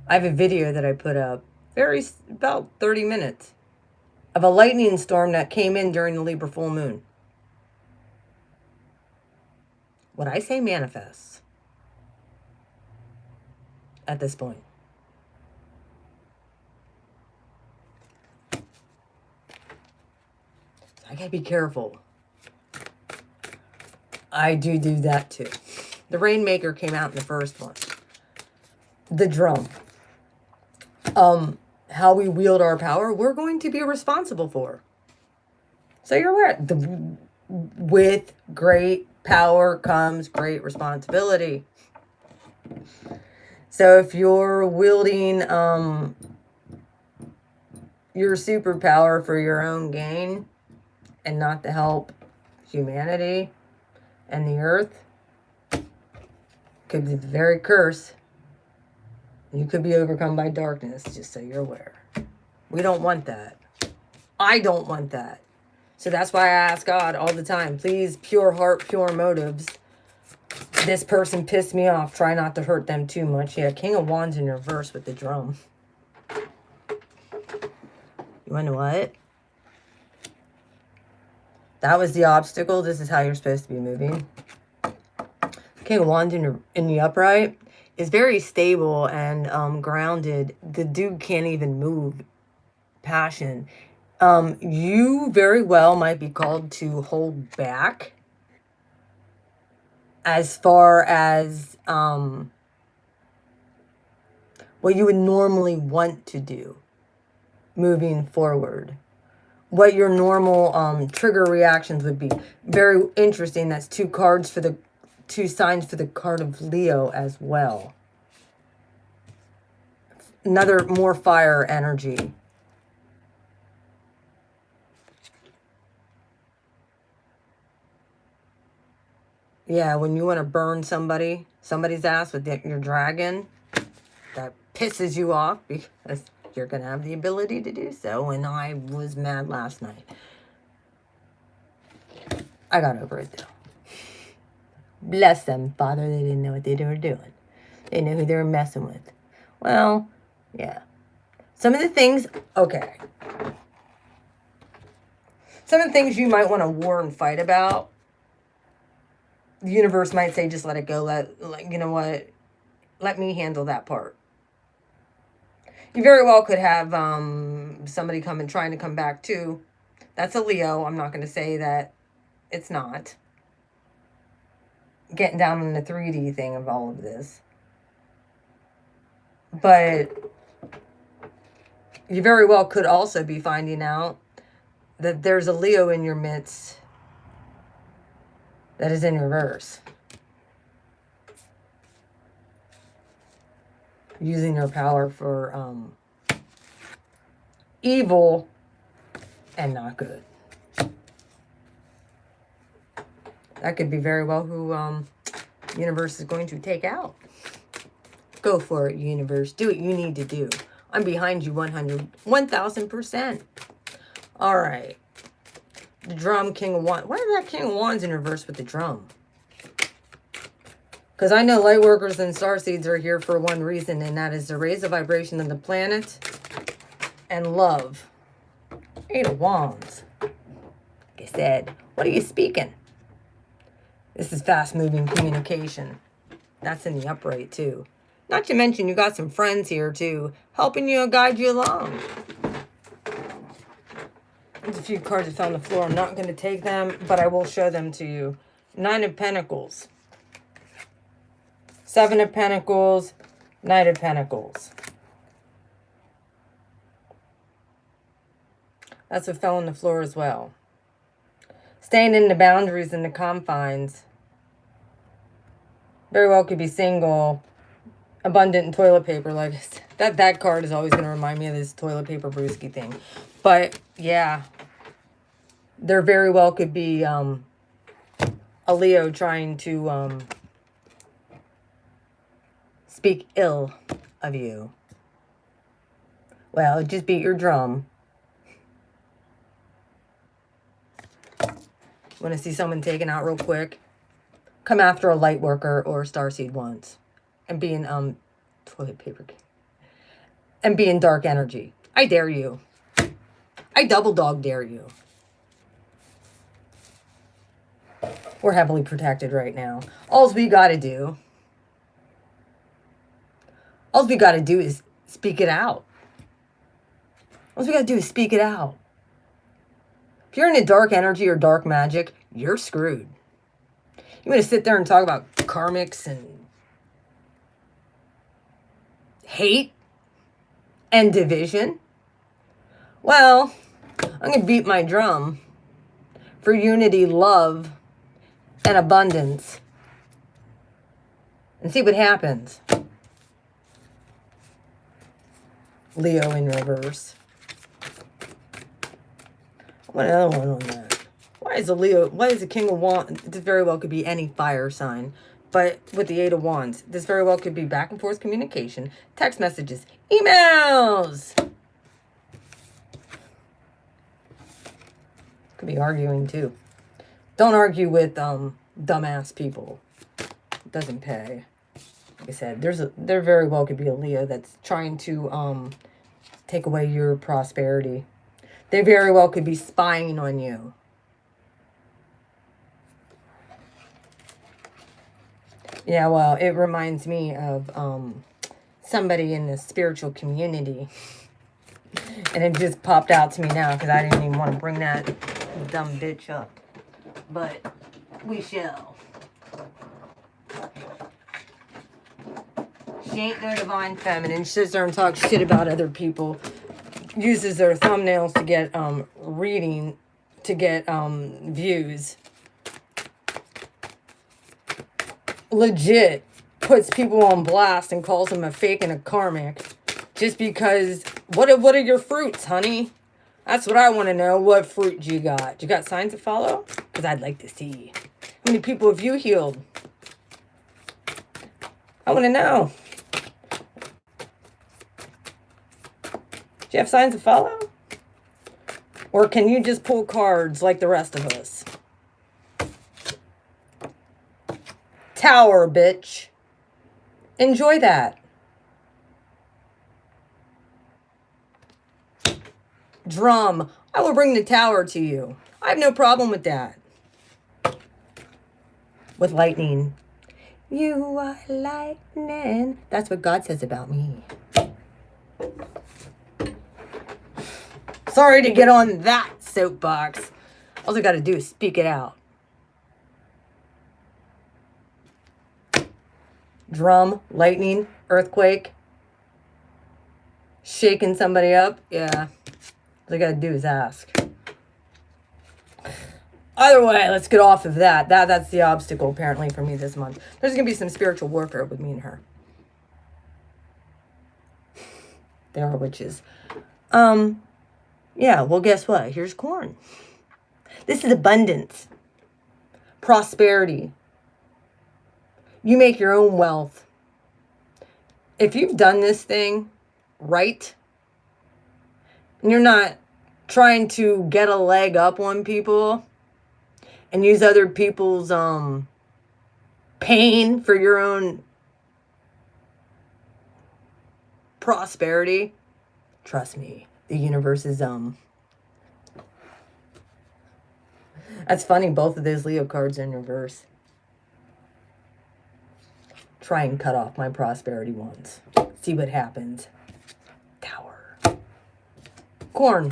[SPEAKER 1] I have a video that I put up, about 30 minutes, of a lightning storm that came in during the Libra full moon. What I say manifests at this point. I gotta be careful. I do that too. The Rainmaker came out in the first one. The drum. How we wield our power, we're going to be responsible for. So you're aware. With great power comes great responsibility. So if you're wielding your superpower for your own gain and not to help humanity and the earth, could be the very curse. You could be overcome by darkness, just so you're aware. We don't want that. I don't want that. So that's why I ask God all the time, please, pure heart, pure motives. This person pissed me off. Try not to hurt them too much. Yeah, King of Wands in reverse with the drum. You want to know what? That was the obstacle. This is how you're supposed to be moving. King of Wands in the upright is very stable and grounded. The dude can't even move. Passion. You very well might be called to hold back as far as what you would normally want to do moving forward. What your normal trigger reactions would be. Very interesting. That's two signs for the card of Leo as well. Another more fire energy. Yeah, when you want to burn somebody's ass with your dragon, that pisses you off because you're going to have the ability to do so. And I was mad last night. I got over it though. Bless them, Father. They didn't know what they were doing. They knew who they were messing with. Well, yeah. Some of the things, okay. Some of the things you might want to war and fight about, the universe might say, just let it go. You know what? Let me handle that part. You very well could have somebody trying to come back too. That's a Leo. I'm not going to say that it's not. Getting down in the 3D thing of all of this. But you very well could also be finding out that there's a Leo in your midst that is in reverse. Using her power for evil, and not good. That could be very well who universe is going to take out. Go for it, universe. Do what you need to do. I'm behind you 1000%. All right. The drum, King of Wands. Why is that King of Wands in reverse with the drum? Because I know light workers and starseeds are here for one reason, and that is to raise the vibration of the planet and love. 8 of Wands. Like I said, what are you speaking? This is fast-moving communication. That's in the upright, too. Not to mention, you got some friends here, too, helping you and guide you along. There's a few cards that fell on the floor. I'm not going to take them, but I will show them to you. 9 of Pentacles. 7 of Pentacles. Knight of Pentacles. That's what fell on the floor as well. Staying in the boundaries and the confines. Very well could be single. Abundant in toilet paper. Like that card is always going to remind me of this toilet paper brewski thing. But yeah, there very well could be a Leo trying to speak ill of you. Well, just beat your drum. Want to see someone taken out real quick? Come after a light worker or a starseed once. And be in toilet paper. And be in dark energy. I dare you. I double dog dare you. We're heavily protected right now. All we got to do is speak it out. All we got to do is speak it out. If you're into dark energy or dark magic, you're screwed. You want to sit there and talk about karmics and hate and division? Well, I'm going to beat my drum for unity, love, and abundance. And see what happens. Leo in reverse. What another one on that? Why is the King of Wands? This very well could be any fire sign. But with the 8 of Wands, this very well could be back and forth communication, text messages, emails. Could be arguing too. Don't argue with dumbass people. It doesn't pay. Like I said, there very well could be a Leo that's trying to take away your prosperity. They very well could be spying on you. Yeah, well, it reminds me of somebody in the spiritual community. And it just popped out to me now because I didn't even want to bring that dumb bitch up. But we shall. She ain't no divine feminine. She sits there and talks shit about other people. Uses their thumbnails to get views. Legit puts people on blast and calls them a fake and a karmic just because what are your fruits, honey? That's what I want to know. What fruit you got? You got signs to follow? Because I'd like to see. How many people have you healed? I want to know. Do you have signs to follow? Or can you just pull cards like the rest of us? Tower, bitch. Enjoy that. Drum. I will bring the tower to you. I have no problem with that. With lightning. You are lightning. That's what God says about me. Sorry to get on that soapbox. All I got to do is speak it out. Drum, lightning, earthquake. Shaking somebody up. Yeah. All I got to do is ask. Either way, let's get off of that. That's the obstacle, apparently, for me this month. There's going to be some spiritual warfare with me and her. They are witches. Yeah, well, guess what? Here's corn. This is abundance, prosperity. You make your own wealth. If you've done this thing right, and you're not trying to get a leg up on people and use other people's pain for your own prosperity, trust me, the universe is that's funny, both of those Leo cards are in reverse. Try and cut off my prosperity ones. See what happens. Tower. Corn.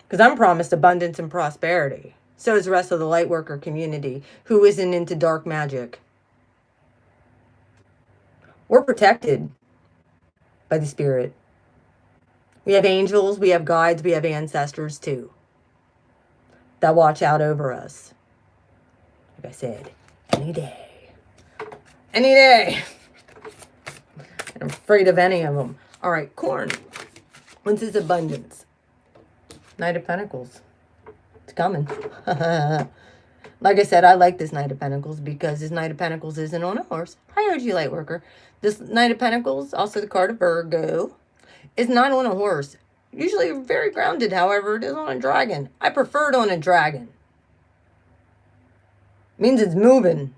[SPEAKER 1] Because I'm promised abundance and prosperity. So is the rest of the light worker community who isn't into dark magic. We're protected by the spirit. We have angels, we have guides, we have ancestors too that watch out over us. Like I said, any day. Any day. I'm afraid of any of them. All right, corn. What's his abundance? Knight of Pentacles. It's coming. Like I said, I like this Knight of Pentacles because this Knight of Pentacles isn't on a horse. Hi, OG Lightworker. This Knight of Pentacles, also the card of Virgo, is not on a horse. Usually very grounded, however, it is on a dragon. I prefer it on a dragon. Means it's moving.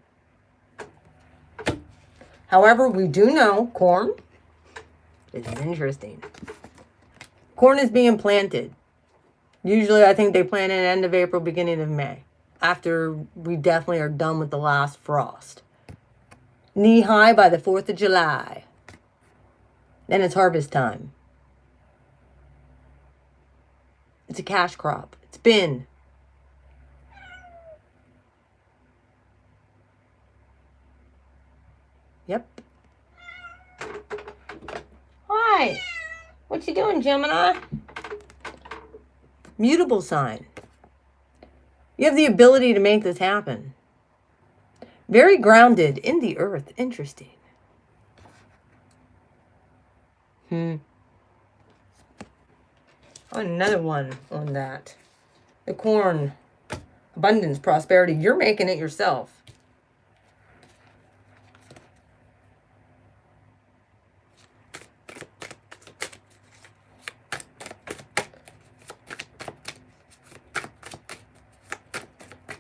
[SPEAKER 1] However, we do know corn. This is interesting. Corn is being planted. Usually, I think they plant it end of April, beginning of May. After we definitely are done with the last frost. Knee high by the 4th of July. Then it's harvest time. It's a cash crop. It's been. Yep. Hi. What you doing, Gemini? Mutable sign. You have the ability to make this happen. Very grounded in the earth. Interesting. Another one on that. The corn. Abundance, prosperity. You're making it yourself.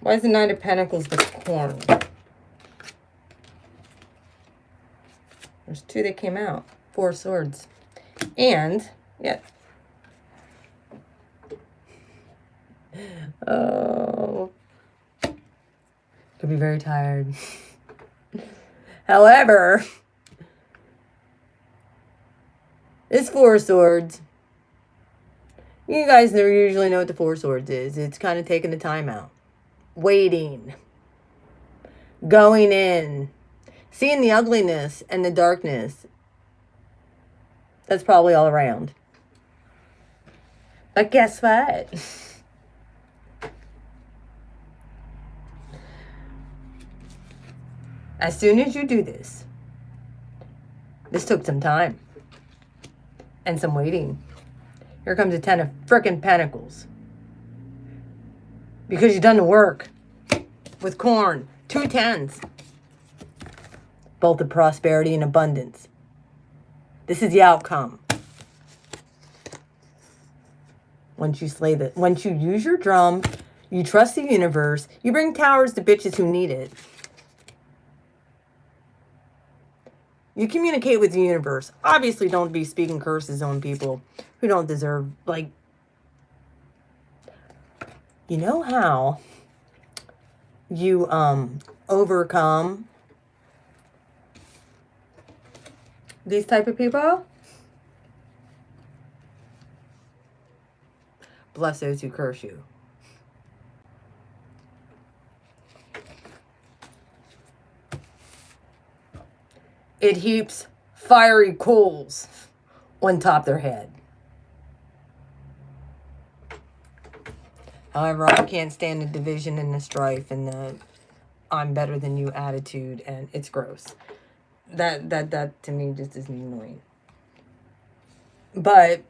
[SPEAKER 1] Why is the Knight of Pentacles the corn? There's two that came out. 4 swords. And, yeah. Oh. Could be very tired. However, it's 4 swords. You guys usually know what the 4 swords is. It's kind of taking the time out. Waiting. Going in. Seeing the ugliness and the darkness. That's probably all around. But guess what? As soon as you do this, this took some time and some waiting. Here comes the 10 of frickin' Pentacles. Because you've done the work with corn. 2 10s. Both the prosperity and abundance. This is the outcome. Once you use your drum, you trust the universe, you bring towers to bitches who need it. You communicate with the universe. Obviously, don't be speaking curses on people who don't deserve, like, you know how you overcome these type of people? Bless those who curse you. It heaps fiery coals on top of their head. However, I can't stand the division and the strife and the I'm better than you attitude, and it's gross. That to me just is annoying. But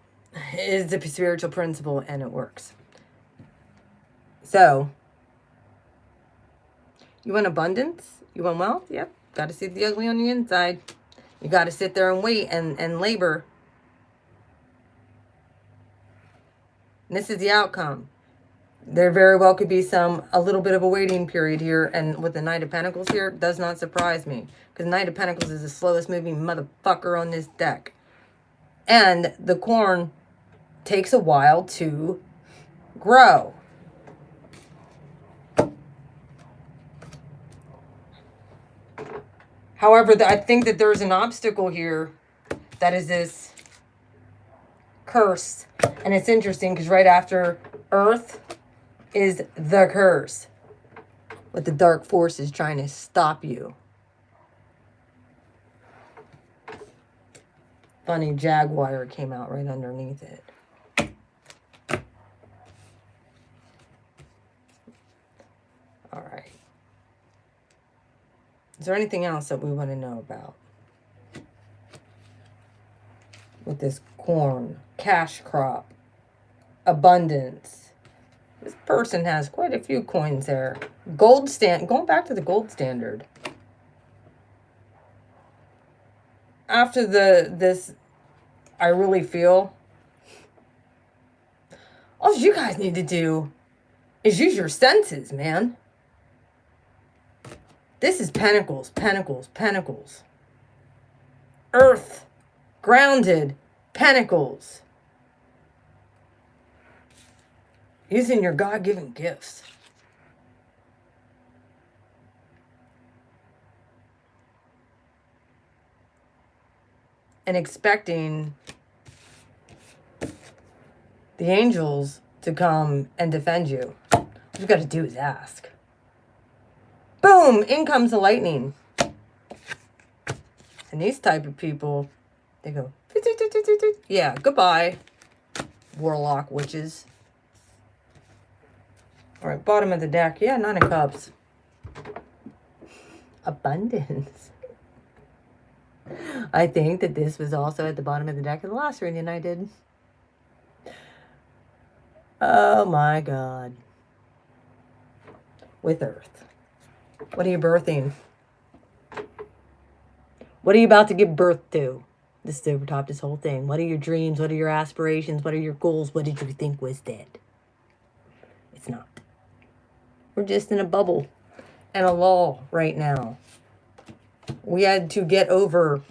[SPEAKER 1] is the spiritual principle, and it works. So, you want abundance? You want wealth? Yep. Got to see the ugly on the inside. You got to sit there and wait and labor. And this is the outcome. There very well could be a little bit of a waiting period here. And with the Knight of Pentacles here, it does not surprise me. Because Knight of Pentacles is the slowest moving motherfucker on this deck. And the corn takes a while to grow. However, I think that there's an obstacle here that is this curse. And it's interesting because right after Earth is the curse. With the dark forces trying to stop you. Funny jaguar came out right underneath it. All right. Is there anything else that we want to know about? With this corn, cash crop, abundance. This person has quite a few coins there. Going back to the gold standard. After this, I really feel all you guys need to do is use your senses, man. This is pentacles, pentacles, pentacles. Earth, grounded, pentacles. Using your God-given gifts. And expecting the angels to come and defend you. All you got to do is ask. Boom! In comes the lightning. And these type of people, they go, yeah, goodbye, warlock witches. All right, bottom of the deck. Yeah, 9 of Cups. Abundance. I think that this was also at the bottom of the deck of the last reading I did. Oh my God. With Earth. What are you birthing? What are you about to give birth to? This is over top this whole thing. What are your dreams? What are your aspirations? What are your goals? What did you think was dead? It's not. We're just in a bubble and a lull right now. We had to get over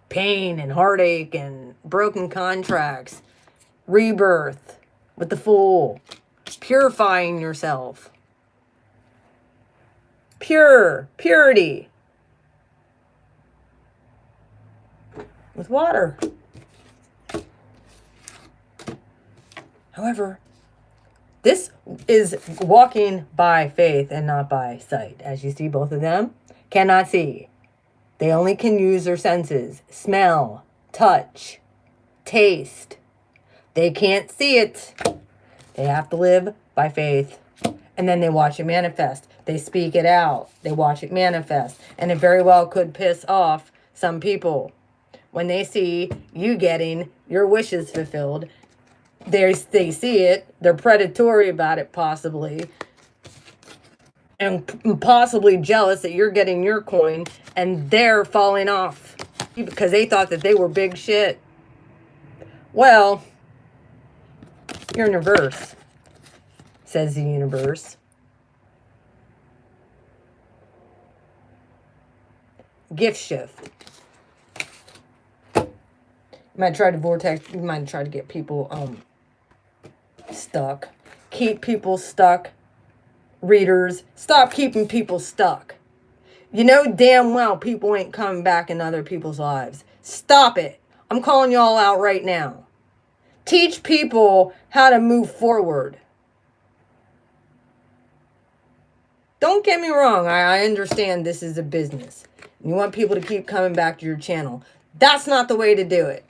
[SPEAKER 1] pain and heartache and broken contracts, rebirth with the Fool, purifying yourself. Purity. With water. However, this is walking by faith and not by sight. As you see, both of them cannot see. They only can use their senses. Smell, touch, taste. They can't see it. They have to live by faith. And then they watch it manifest. They speak it out. They watch it manifest. And it very well could piss off some people. When they see you getting your wishes fulfilled, they see it. They're predatory about it, possibly. And possibly jealous that you're getting your coin and they're falling off because they thought that they were big shit. Well, you're in reverse, says the universe. Gift shift. You might try to vortex. You might try to get people stuck. Keep people stuck. Readers, stop keeping people stuck. You know damn well people ain't coming back in other people's lives. Stop it. I'm calling y'all out right now. Teach people how to move forward. Don't get me wrong. I understand this is a business. You want people to keep coming back to your channel. That's not the way to do it.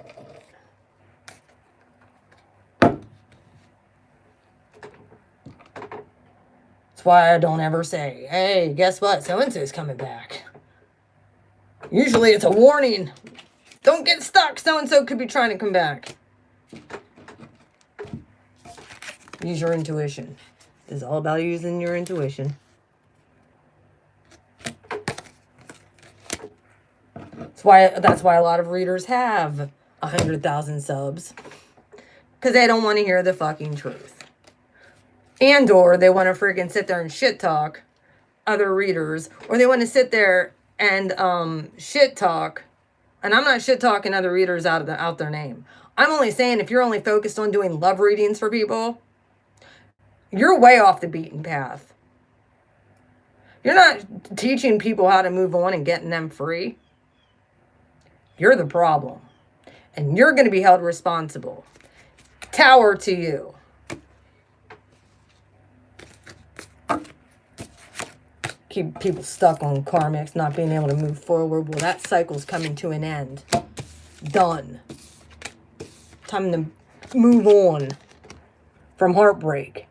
[SPEAKER 1] That's why I don't ever say, hey, guess what? So-and-so's coming back. Usually it's a warning. Don't get stuck. So-and-so could be trying to come back. Use your intuition. This is all about using your intuition. That's why a lot of readers have 100,000 subs. Because they don't want to hear the fucking truth. And or they want to freaking sit there and shit talk other readers. Or they want to sit there and shit talk. And I'm not shit talking other readers out their name. I'm only saying if you're only focused on doing love readings for people, you're way off the beaten path. You're not teaching people how to move on and getting them free. You're the problem. And you're going to be held responsible. Tower to you. Keep people stuck on karmics, not being able to move forward. Well, that cycle's coming to an end. Done. Time to move on from heartbreak.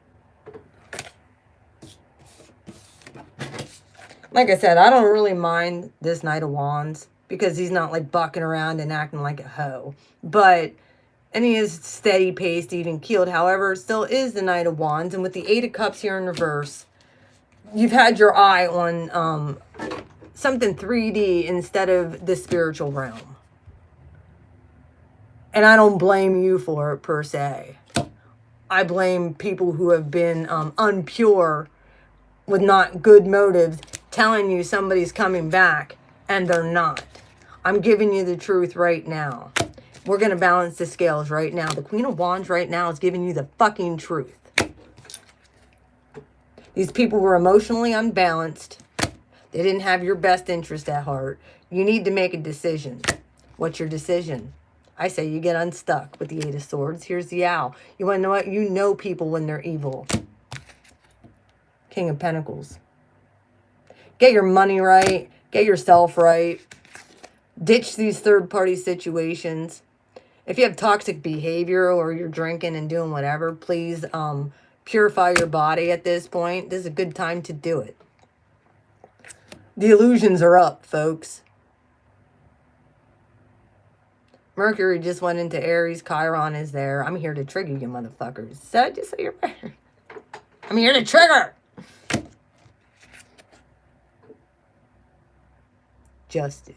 [SPEAKER 1] Like I said, I don't really mind this Knight of Wands because he's not like bucking around and acting like a hoe. And he is steady paced, even keeled. However, it still is the Knight of Wands. And with the Eight of Cups here in reverse, you've had your eye on something 3D instead of the spiritual realm. And I don't blame you for it per se. I blame people who have been unpure with not good motives telling you somebody's coming back and they're not. I'm giving you the truth right now. We're going to balance the scales right now. The Queen of Wands right now is giving you the fucking truth. These people were emotionally unbalanced. They didn't have your best interest at heart. You need to make a decision. What's your decision? I say you get unstuck with the Eight of Swords. Here's the Owl. You want to know what? You know people when they're evil. King of Pentacles. Get your money right. Get yourself right. Ditch these third-party situations. If you have toxic behavior or you're drinking and doing whatever, please purify your body at this point. This is a good time to do it. The illusions are up, folks. Mercury just went into Aries. Chiron is there. I'm here to trigger you motherfuckers. So just say you're better. I'm here to trigger. Justice.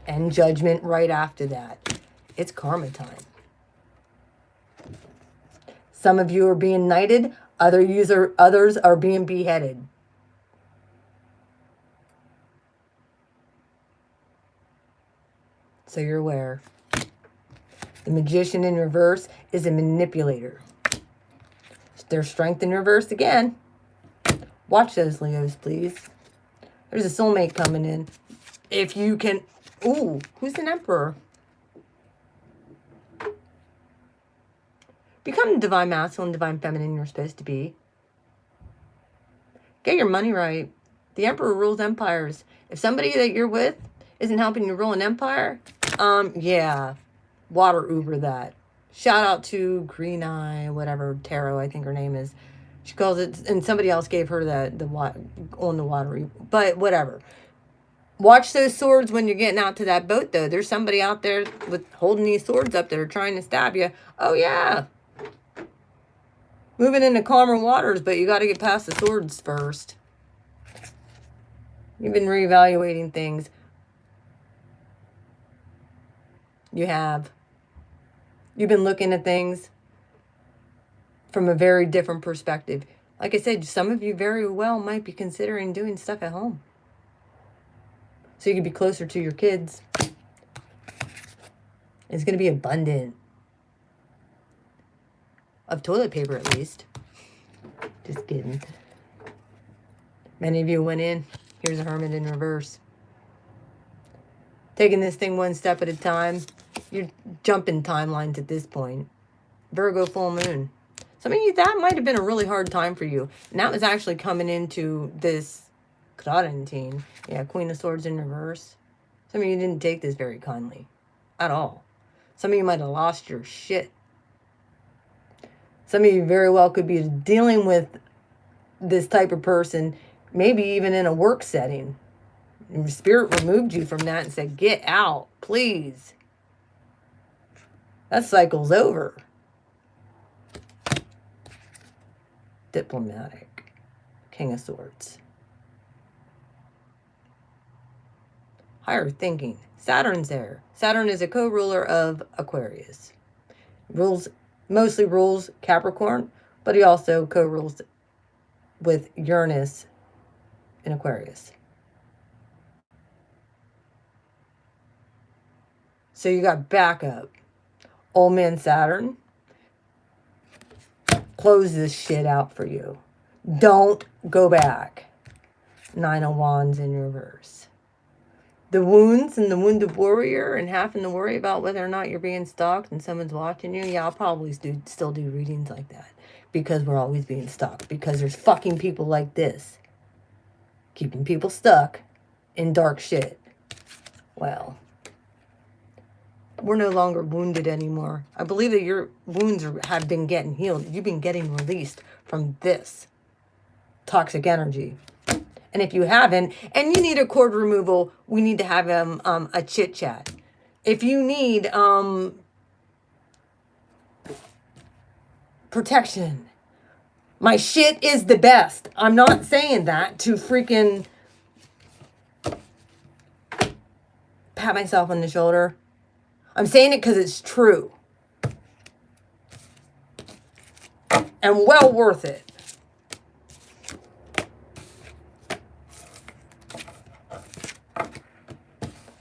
[SPEAKER 1] And judgment right after that. It's karma time. Some of you are being knighted. Others are being beheaded. So you're aware. The Magician in reverse is a manipulator. Their Strength in reverse again. Watch those Leos, please. There's a soulmate coming in. If you can... Ooh, who's an Emperor? Become the Divine Masculine, Divine Feminine you're supposed to be. Get your money right. The Emperor rules empires. If somebody that you're with isn't helping you rule an empire, yeah, water Uber that. Shout out to Green Eye, whatever, Tarot, I think her name is. She calls it, and somebody else gave her the on the water, but whatever. Watch those swords when you're getting out to that boat, though. There's somebody out there with holding these swords up that are trying to stab you. Oh, yeah. Moving into calmer waters, but you got to get past the swords first. You've been reevaluating things. You have. You've been looking at things from a very different perspective. Like I said, some of you very well might be considering doing stuff at home. So you can be closer to your kids. It's going to be abundant. Of toilet paper, at least. Just kidding. Many of you went in. Here's a Hermit in reverse. Taking this thing one step at a time. You're jumping timelines at this point. Virgo full moon. Some of you, that might have been a really hard time for you. And that was actually coming into this quarantine. Yeah, Queen of Swords in reverse. Some of you didn't take this very kindly. At all. Some of you might have lost your shit. Some of you very well could be dealing with this type of person, maybe even in a work setting. And Spirit removed you from that and said, get out, please. That cycle's over. diplomatic. King of Swords. Higher thinking. Saturn's there. Saturn is a co-ruler of Aquarius. Mostly rules Capricorn, but he also co-rules with Uranus in Aquarius. So you got backup. Old man Saturn. Close this shit out for you. Don't go back. 9 of Wands in reverse. The wounds and the wounded warrior and having to worry about whether or not you're being stalked and someone's watching you. Yeah, I'll probably still do readings like that. Because we're always being stalked. Because there's fucking people like this. Keeping people stuck in dark shit. Well, we're no longer wounded anymore. I believe that your wounds have been getting healed. You've been getting released from this toxic energy. And if you haven't, and you need a cord removal, we need to have a chit chat. If you need protection, my shit is the best. I'm not saying that to freaking pat myself on the shoulder. I'm saying it because it's true. And well worth it.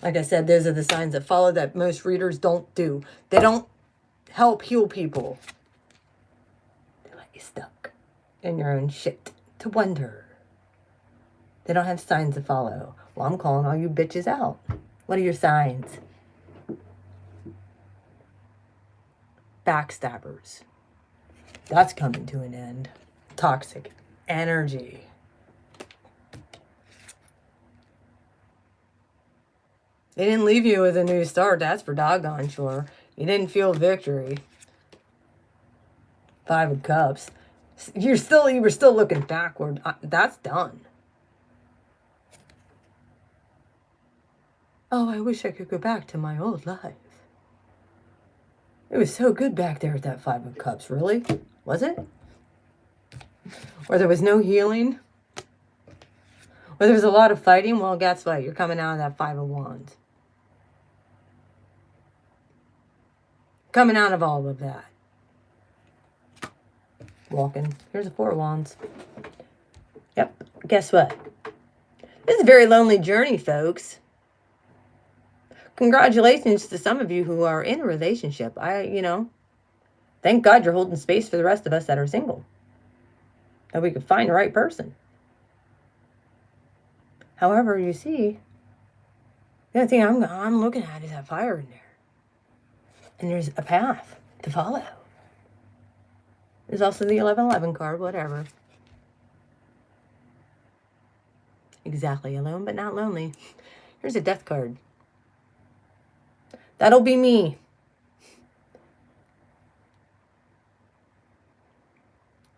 [SPEAKER 1] Like I said, those are the signs that follow that most readers don't do. They don't help heal people. They let you stuck in your own shit to wonder. They don't have signs to follow. Well, I'm calling all you bitches out. What are your signs? Backstabbers. That's coming to an end. Toxic energy. They didn't leave you with a new start. That's for doggone sure. You didn't feel victory. 5 of Cups. You were still looking backward. That's done. Oh, I wish I could go back to my old life. It was so good back there at that 5 of Cups. Really? Was it? Where there was no healing? Where there was a lot of fighting? Well, guess what? You're coming out of that 5 of Wands. Coming out of all of that. Walking. Here's a 4 of Wands. Yep. Guess what? This is a very lonely journey, folks. Congratulations to some of you who are in a relationship. Thank God you're holding space for the rest of us that are single. That we could find the right person. However, you see, the only thing I'm looking at is that fire in there. And there's a path to follow. There's also the 1111 card, whatever. Exactly, alone but not lonely. Here's a death card. That'll be me.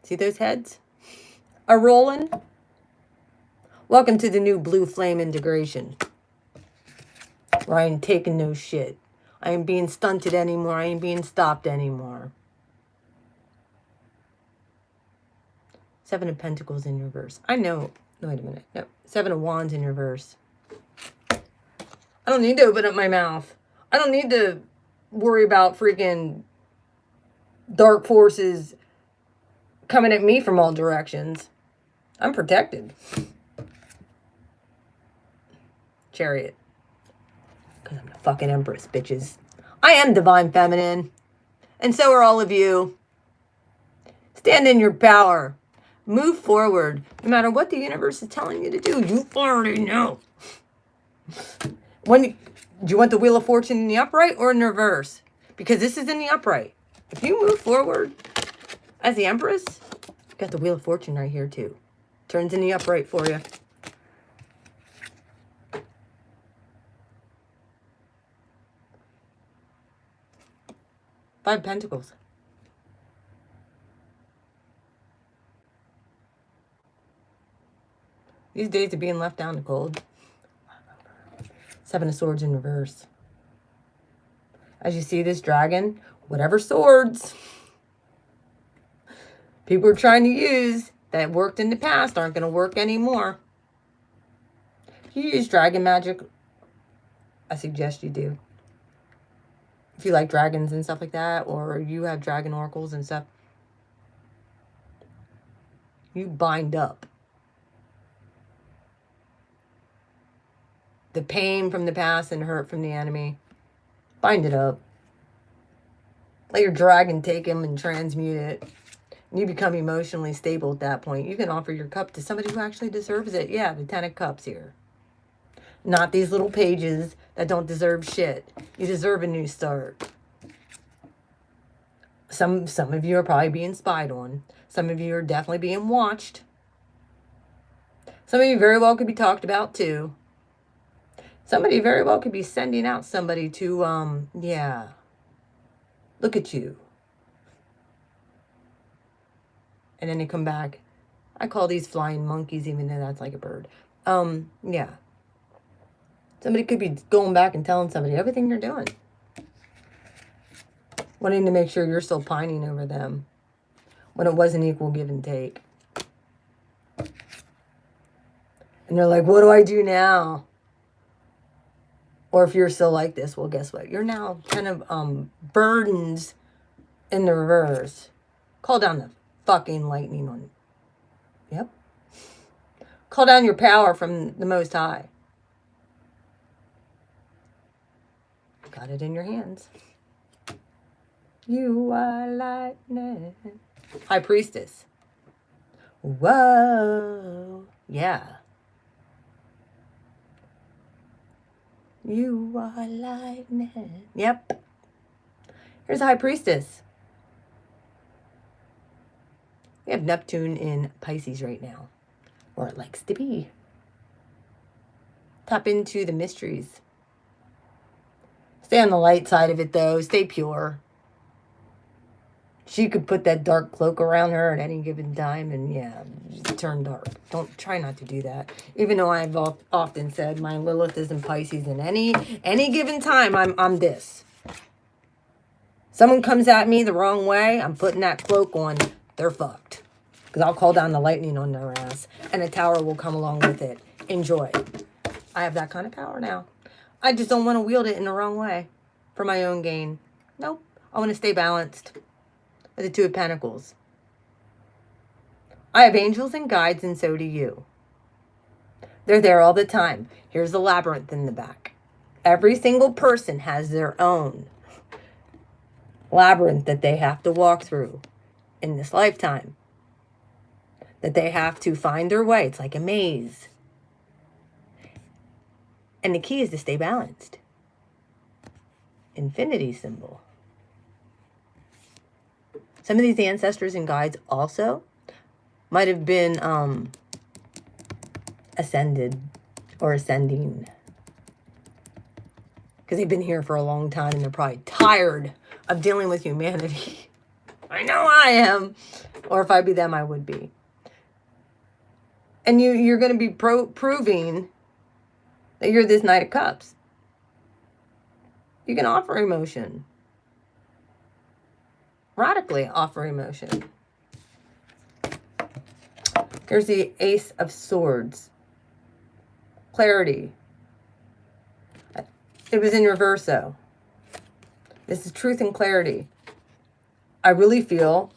[SPEAKER 1] See those heads? A rolling. Welcome to the new blue flame integration. Where I ain't taking no shit. I ain't being stunted anymore. I ain't being stopped anymore. 7 of Pentacles in reverse. I know. No, wait a minute. No. 7 of Wands in reverse. I don't need to open up my mouth. I don't need to worry about freaking dark forces coming at me from all directions. I'm protected. Chariot. Because I'm the fucking Empress, bitches. I am divine feminine. And so are all of you. Stand in your power. Move forward. No matter what the universe is telling you to do, you already know. Do you want the Wheel of Fortune in the upright or in reverse? Because this is in the upright. If you move forward as the Empress, you got the Wheel of Fortune right here too. Turns in the upright for you. Five Pentacles. These days of being left down the cold. 7 of Swords in reverse. As you see this dragon, whatever swords People are trying to use that worked in the past aren't going to work anymore. If you use dragon magic, I suggest you do. If you like dragons and stuff like that, or you have dragon oracles and stuff, you bind up the pain from the past and hurt from the enemy. Bind it up. Let your dragon take him and transmute it. You become emotionally stable at that point. You can offer your cup to somebody who actually deserves it. Yeah, the 10 of Cups here. Not these little pages that don't deserve shit. You deserve a new start. Some of you are probably being spied on. Some of you are definitely being watched. Some of you very well could be talked about too. Somebody very well could be sending out somebody to, yeah. Look at you. And then they come back. I call these flying monkeys, even though that's like a bird. Yeah. Somebody could be going back and telling somebody everything you're doing. Wanting to make sure you're still pining over them when it was an equal give and take. And they're like, what do I do now? Or if you're still like this, well, guess what? You're now kind of burdened in the reverse. Call down the fucking lightning on. Yep. Call down your power from the Most High. Got it in your hands. You are lightning. High Priestess. Whoa. Yeah. You are lightning. Yep. Here's High Priestess. We have Neptune in Pisces right now. Or it likes to be. Tap into the mysteries. Stay on the light side of it, though. Stay pure. She could put that dark cloak around her at any given time and, yeah, turn dark. Try not to do that. Even though I've often said my Lilith is in Pisces, and any given time, I'm this. Someone comes at me the wrong way, I'm putting that cloak on, they're fucked. Because I'll call down the lightning on their ass, and a tower will come along with it. Enjoy. I have that kind of power now. I just don't want to wield it in the wrong way for my own gain. Nope. I want to stay balanced. With the Two of Pentacles. I have angels and guides, and so do you. They're there all the time. Here's the labyrinth in the back. Every single person has their own labyrinth that they have to walk through in this lifetime. That they have to find their way. It's like a maze. And the key is to stay balanced. Infinity symbol. Some of these ancestors and guides also might have been ascended or ascending. Because they've been here for a long time and they're probably tired of dealing with humanity. I know I am. Or if I be them, I would be. And you're going to be proving that you're this Knight of Cups. You can offer emotion. Radically offer emotion. Here's the Ace of Swords. Clarity. It was in reverse, though. This is truth and clarity. I really feel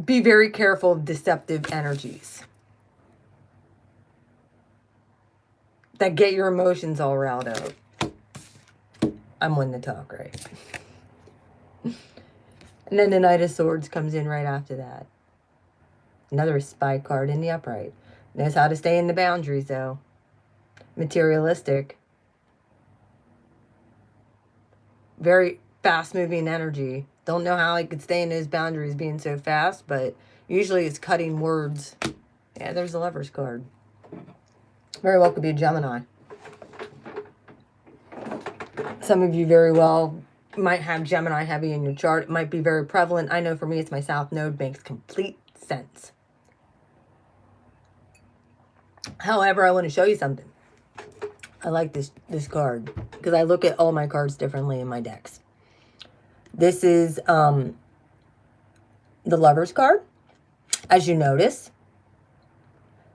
[SPEAKER 1] be very careful of deceptive energies that get your emotions all riled up. I'm one to talk, right? And then the Knight of Swords comes in right after that. Another spy card in the upright. Knows how to stay in the boundaries, though. Materialistic. Very fast-moving energy. Don't know how he could stay in those boundaries being so fast, but usually it's cutting words. Yeah, there's a Lover's card. Very well could be a Gemini. Some of you very well might have Gemini heavy in your chart. It might be very prevalent. I know for me, it's my South Node. Makes complete sense. However, I want to show you something. I like this card because I look at all my cards differently in my decks. This is the Lover's card. As you notice,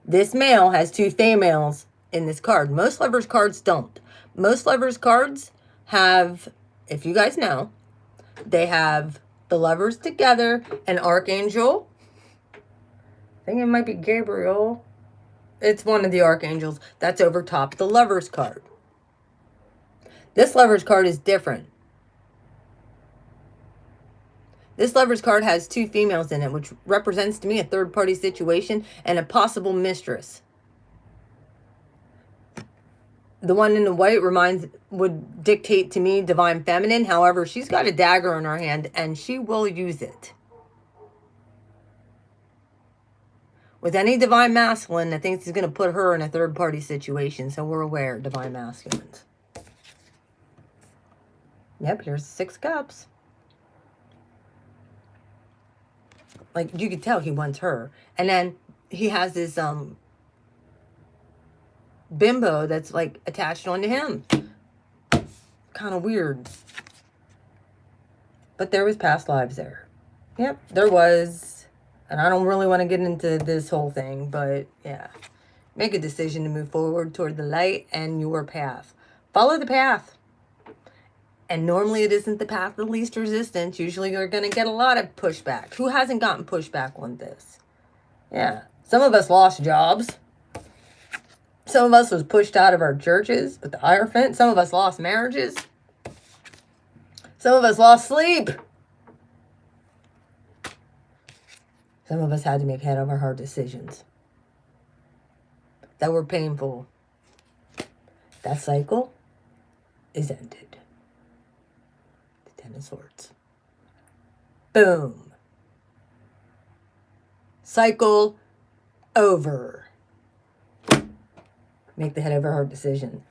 [SPEAKER 1] this male has two females in this card. Most Lovers cards don't. Most Lovers cards have, if you guys know, they have the lovers together, an archangel. I think it might be Gabriel. It's one of the archangels that's over top the Lover's card. This Lover's card is different. This Lover's card has two females in it, which represents to me a third-party situation and a possible mistress. The one in the white would dictate to me divine feminine. However, she's got a dagger in her hand and she will use it. With any divine masculine, I think he's going to put her in a third-party situation. So we're aware, divine masculines. Yep, here's 6 cups. Like, you could tell he wants her. And then he has this bimbo that's, like, attached onto him. Kind of weird. But there was past lives there. Yep, there was. And I don't really want to get into this whole thing, but, yeah. Make a decision to move forward toward the light and your path. Follow the path. And normally it isn't the path of least resistance. Usually you're going to get a lot of pushback. Who hasn't gotten pushback on this? Yeah. Some of us lost jobs. Some of us was pushed out of our churches with the Hierophant. Some of us lost marriages. Some of us lost sleep. Some of us had to make head over heart decisions that were painful. That cycle is ended. The 10 of Swords. Boom. Cycle over. Make the head over heart decision.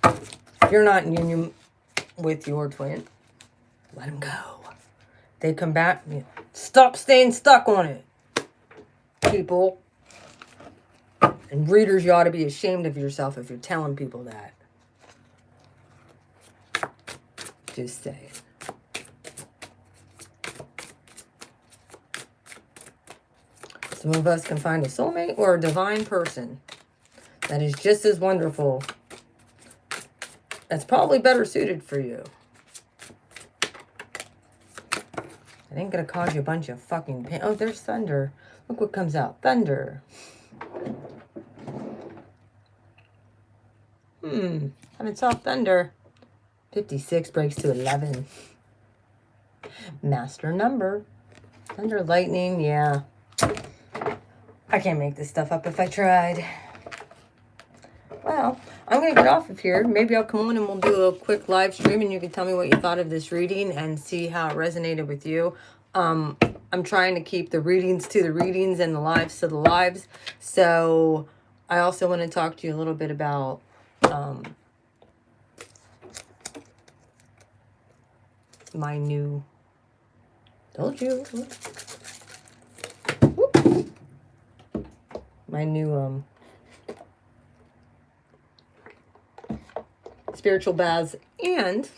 [SPEAKER 1] If you're not in union with your twin, let him go. They come back. Stop staying stuck on it, people. And readers, you ought to be ashamed of yourself if you're telling people that. Just saying. Some of us can find a soulmate or a divine person that is just as wonderful. That's probably better suited for you. It ain't gonna cause you a bunch of fucking pain. Oh, there's thunder. Look what comes out. Thunder. Having soft thunder. 56 breaks to 11. Master number. Thunder, lightning, yeah. I can't make this stuff up if I tried. Well, I'm going to get off of here. Maybe I'll come on and we'll do a quick live stream and you can tell me what you thought of this reading and see how it resonated with you. I'm trying to keep the readings to the readings and the lives to the lives. So I also want to talk to you a little bit about my new... Told you. Whoop. My new spiritual baths and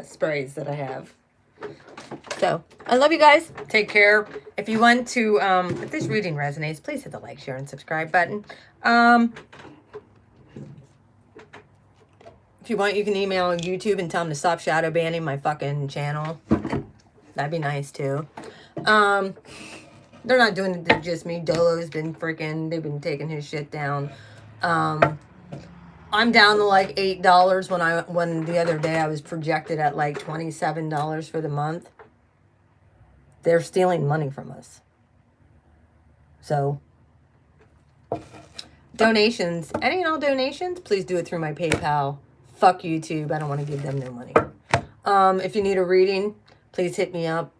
[SPEAKER 1] sprays that I have. So I love you guys. Take care. If you want to, if this reading resonates, please hit the like, share, and subscribe button. If you want, you can email YouTube and tell them to stop shadow banning my fucking channel. That'd be nice too. They're not doing it to just me. Dolo's been freaking, they've been taking his shit down. I'm down to like $8 when the other day I was projected at like $27 for the month. They're stealing money from us. So, donations, any and all donations, please do it through my PayPal. Fuck YouTube. I don't want to give them no money. If you need a reading, please hit me up.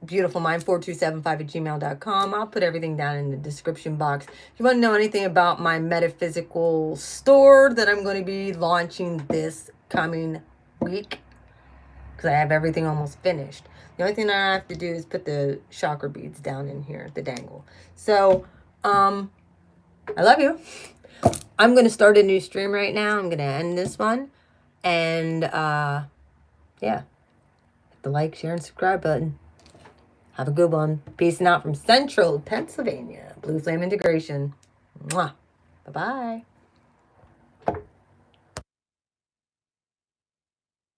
[SPEAKER 1] beautifulmind4275@gmail.com. I'll put everything down in the description box. If you want to know anything about my metaphysical store that I'm going to be launching this coming week, because I have everything almost finished. The only thing I have to do is put the chakra beads down in here, the dangle. So, I love you. I'm going to start a new stream right now. I'm going to end this one. And, yeah. Hit the like, share, and subscribe button. Have a good one. Peace and out from Central Pennsylvania. Blue Flame Integration. Mwah. Bye-bye.